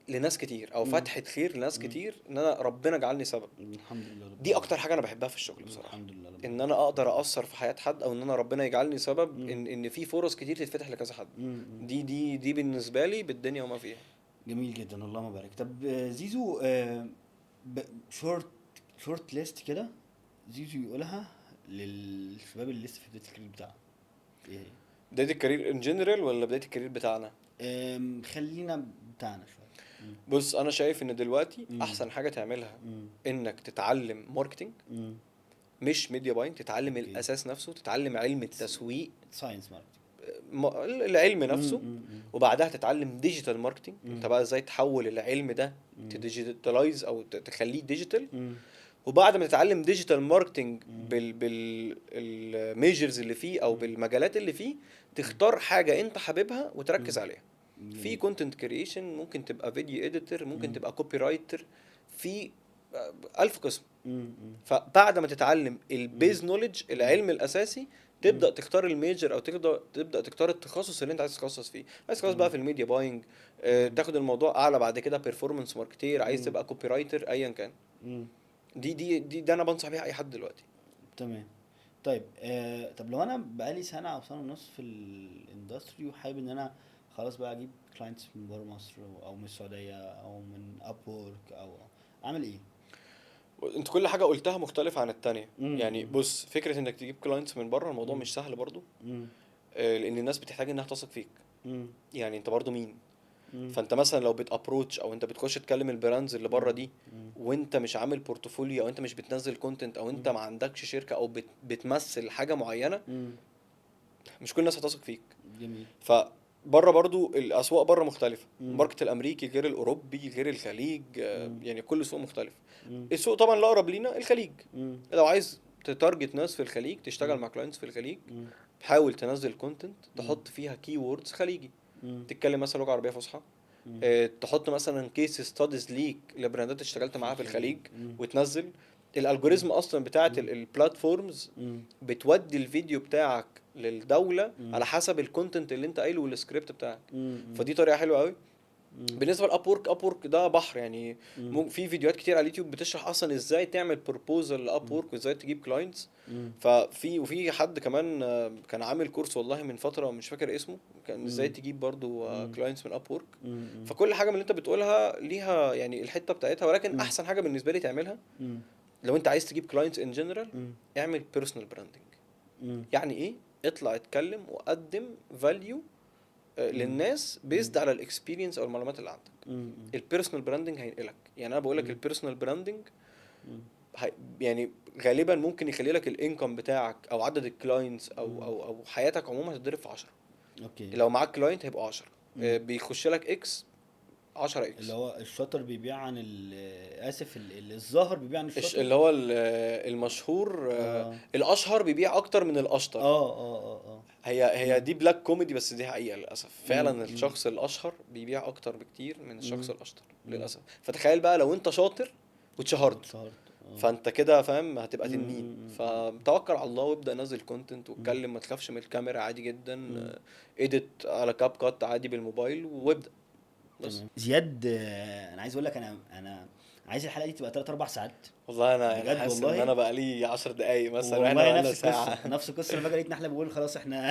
لناس كتير او مم. فتحة خير لناس مم. كتير، ان انا ربنا جعلني سبب. الحمد لله رب دي اكتر العالمين. حاجة انا بحبها في الشغل بصراحة، الحمد لله رب ان العالمين. انا اقدر اثر في حياة حد، او ان انا ربنا يجعلني سبب مم. ان في فرص كتير تتفتح لكذا حد. مم. دي بالنسبة لي بالدنيا وما فيها. جميل جدا، اللهم بارك. طب زيزو، شورت ليست كده زيزو يقولها للشباب اللي لسه في بدايه الكارير بتاعه، ايه هي؟ بداية الكارير ان جنرال ولا بداية الكارير بتاعنا؟ خلينا بتاعنا شويه. مم. بص انا شايف ان دلوقتي مم. احسن حاجة تعملها مم. انك تتعلم ماركتينج، مم. مش ميديا باينج. تتعلم اوكي. الاساس نفسه، تتعلم علم التسويق، ساينس ماركتنج. العلم نفسه. وبعدها تتعلم ديجيتال ماركتينج، مم. انت بقى ازاي تحول العلم ده مم. تديجيتالايز او تخليه ديجيتال. مم. وبعد ما تتعلم ديجيتال ماركتينج مم. الميجرز اللي فيه او بالمجالات اللي فيه، تختار حاجة انت حاببها وتركز مم. عليها. في جميل. كونتنت كرييشن، ممكن تبقى فيديو اديتور، ممكن مم. تبقى كوبي رايتر، في 1000 قسم. مم. مم. فبعد ما تتعلم البيز نوليدج، العلم الاساسي، تبدا مم. تختار الميجر، او تبدا تختار التخصص اللي انت عايز تتخصص فيه. عايز تتخصص مم. بقى في الميديا باينج، تاخد الموضوع اعلى بعد كده بيرفورمانس ماركتير، عايز مم. تبقى كوبي رايتر، ايا كان. مم. ده انا بنصح بيها اي حد دلوقتي. تمام. طيب طب لو انا بقالي سنه او سنه ونص في الاندستري وحابب ان انا خلاص بقى اجيب كلاينتس من بره مصر او من السعوديه او من ابورك، او اعمل ايه؟ انت كل حاجه قلتها مختلفه عن التانية. مم. يعني بص، فكره انك تجيب كلاينتس من بره، الموضوع مم. مش سهل برضو. مم. لان الناس بتحتاج انها تثق فيك. مم. يعني انت برضو مين؟ مم. فانت مثلا لو بتابروتش او انت بتخش تكلم البراندز اللي بره دي، مم. وانت مش عامل بورتفوليو، او انت مش بتنزل كونتنت، او انت مم. ما عندكش شركه، او بتمثل حاجه معينه، مم. مش كل الناس هتثق فيك. جميل. فبره برضو الاسواق بره مختلفه، مم. الماركت الامريكي غير الاوروبي غير الخليج، مم. يعني كل سوق مختلف. مم. السوق طبعا الاقرب لينا الخليج. مم. لو عايز تتارجت ناس في الخليج، تشتغل مم. مع كلاينتس في الخليج، مم. حاول تنزل كونتنت مم. تحط فيها كي ووردز خليجي، مم. تتكلم مثلا لغه عربيه فصحى، مم. تحط مثلا كيس ستاديز ليك لبراندات اشتغلت معاها في الخليج مم. وتنزل. الالجوريزم اصلا بتاعت مم. البلاتفورمز مم. بتودي الفيديو بتاعك للدولة مم. على حسب الكونتنت اللي انت قايله والسكريبت بتاعك. مم. فدي طريقة حلوة قوي. مم. بالنسبة لأبورك ده بحر يعني. مم. في فيديوهات كتير على اليوتيوب بتشرح اصلا ازاي تعمل بروبوزل لأبورك وازاي تجيب كلاينتس. مم. وفي حد كمان كان عامل كورس والله من فترة مش فاكر اسمه، كان ازاي تجيب برضو كلاينتس من ابورك. مم. فكل حاجة من اللي انت بتقولها ليها يعني الحتة بتاعتها، ولكن مم. احسن حاجة بالنسبة لي تعملها مم. لو انت عايز تجيب كلاينتس ان جنرال، مم. اعمل بيرسونال براندنج. مم. يعني ايه؟ اطلع اتكلم وقدم فاليو للناس بيزد على الاكسبيرينس او المعلومات اللي عندك. مم. البيرسونال براندنج هينقلك. يعني انا بقول لك مم. البيرسونال براندنج مم. يعني غالبا ممكن يخلي لك الانكم بتاعك او عدد الكلاينتس او مم. او حياتك عموما هتضرب في 10. اوكي. لو معاك كلاينت هيبقوا 10، مم. بيخش لك اكس 10 اللي اكس. هو الشاطر بيبيع عن اسف الظاهر بيبيع عن الشاطر. اللي هو المشهور، الاشهر بيبيع اكتر من الاشطر. هي مم. دي بلاك كوميدي، بس دي حقيقة للأسف. مم. فعلا الشخص الأشهر بيبيع أكتر بكتير من الشخص مم. الأشطر مم. للأسف. فتخيل بقى لو أنت شاطر واتشهرت، اتشهرت. فأنت كده فاهم هتبقى مم. تنين. مم. فتوكل على الله وابدأ نزل كونتنت مم. واتكلم، ما تخافش من الكاميرا، عادي جدا. مم. اديت على كاب كات عادي بالموبايل وابدأ بس. تمام. زياد، انا عايز اقول لك انا عايز الحلقه دي تبقى 3 4 ساعات. والله أنا يعني بجد حاسس إن والله. أنا بقى لي 10 دقايق مثلا وإحنا والله بقالنا نفس القصه ساعة. نفس القصه. لما جيت نحلم بقول خلاص احنا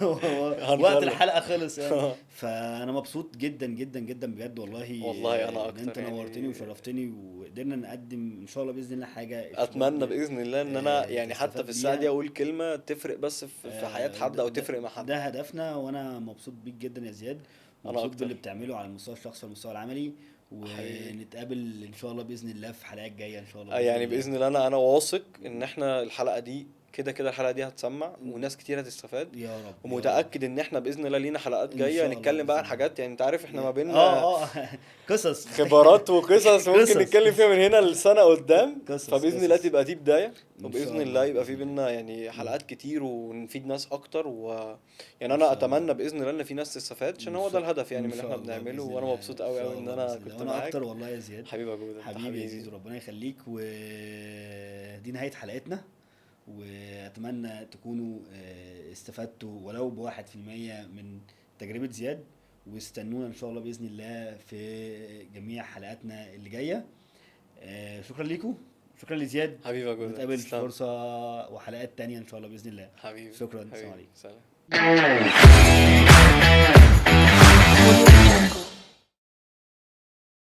وقت هنخلص. الحلقه خلص يعني. فانا مبسوط جدا جدا جدا بجد والله. والله أنا ان أكتر انت يعني. نورتني وشرفتني وقدرنا نقدم ان شاء الله باذن الله حاجه اتمنى الشباب باذن الله ان انا يعني حتى تستفاد في الساعه دي بيها. اقول كلمه تفرق بس في حياه حد او تفرق مع حد. ده هدفنا، وانا مبسوط بيك جدا يا زياد. انا مبسوط اكتر باللي بتعمله على المستوى الشخصي والمستوى العملي. حبيبي. ونتقابل ان شاء الله باذن الله في حلقات جايه ان شاء الله باذن يعني الله. باذن الله انا واثق ان احنا الحلقه دي كده كده الحلقه دي هتسمع وناس كتير هتستفاد، يا رب. ومتاكد ان احنا باذن الله لينا حلقات إن جايه شاء الله نتكلم بقى عن بإذن حاجات، يعني انت عارف احنا ما بيننا اه قصص خبرات وقصص ممكن قصص. نتكلم فيها من هنا لسنه قدام. قصص فباذن الله قصص. تبقى دي بدايه، إن وباذن شاء الله الله يبقى في بإذن بينا يعني حلقات كتير ونفيد ناس اكتر يعني انا إن شاء الله. اتمنى باذن الله ان في ناس تستفاد، عشان هو ده الهدف يعني إن من اللي احنا شاء الله بنعمله. بإذن وانا الله. مبسوط إن قوي شاء قوي ان الله انا بإذن الله. كنت وانا معاك. اكتر والله يا زياد. حبيبي يا جود، انت حبيبي يا حبيبي. زيزو، ربنا يخليك. ودي نهاية حلقتنا، واتمنى تكونوا استفدتوا ولو بواحد في المية من تجربة زياد، واستنونا ان شاء الله بإذن الله في جميع حلقاتنا اللي جاية. شكرا ليكم، شكرا لزياد. حبيبي يا جود، نتقابل في تسلم. فرصة وحلقات تانية ان شاء الله بإذن الله. حبيبي شكرا. حبيبي. السلام عليكم. سلام.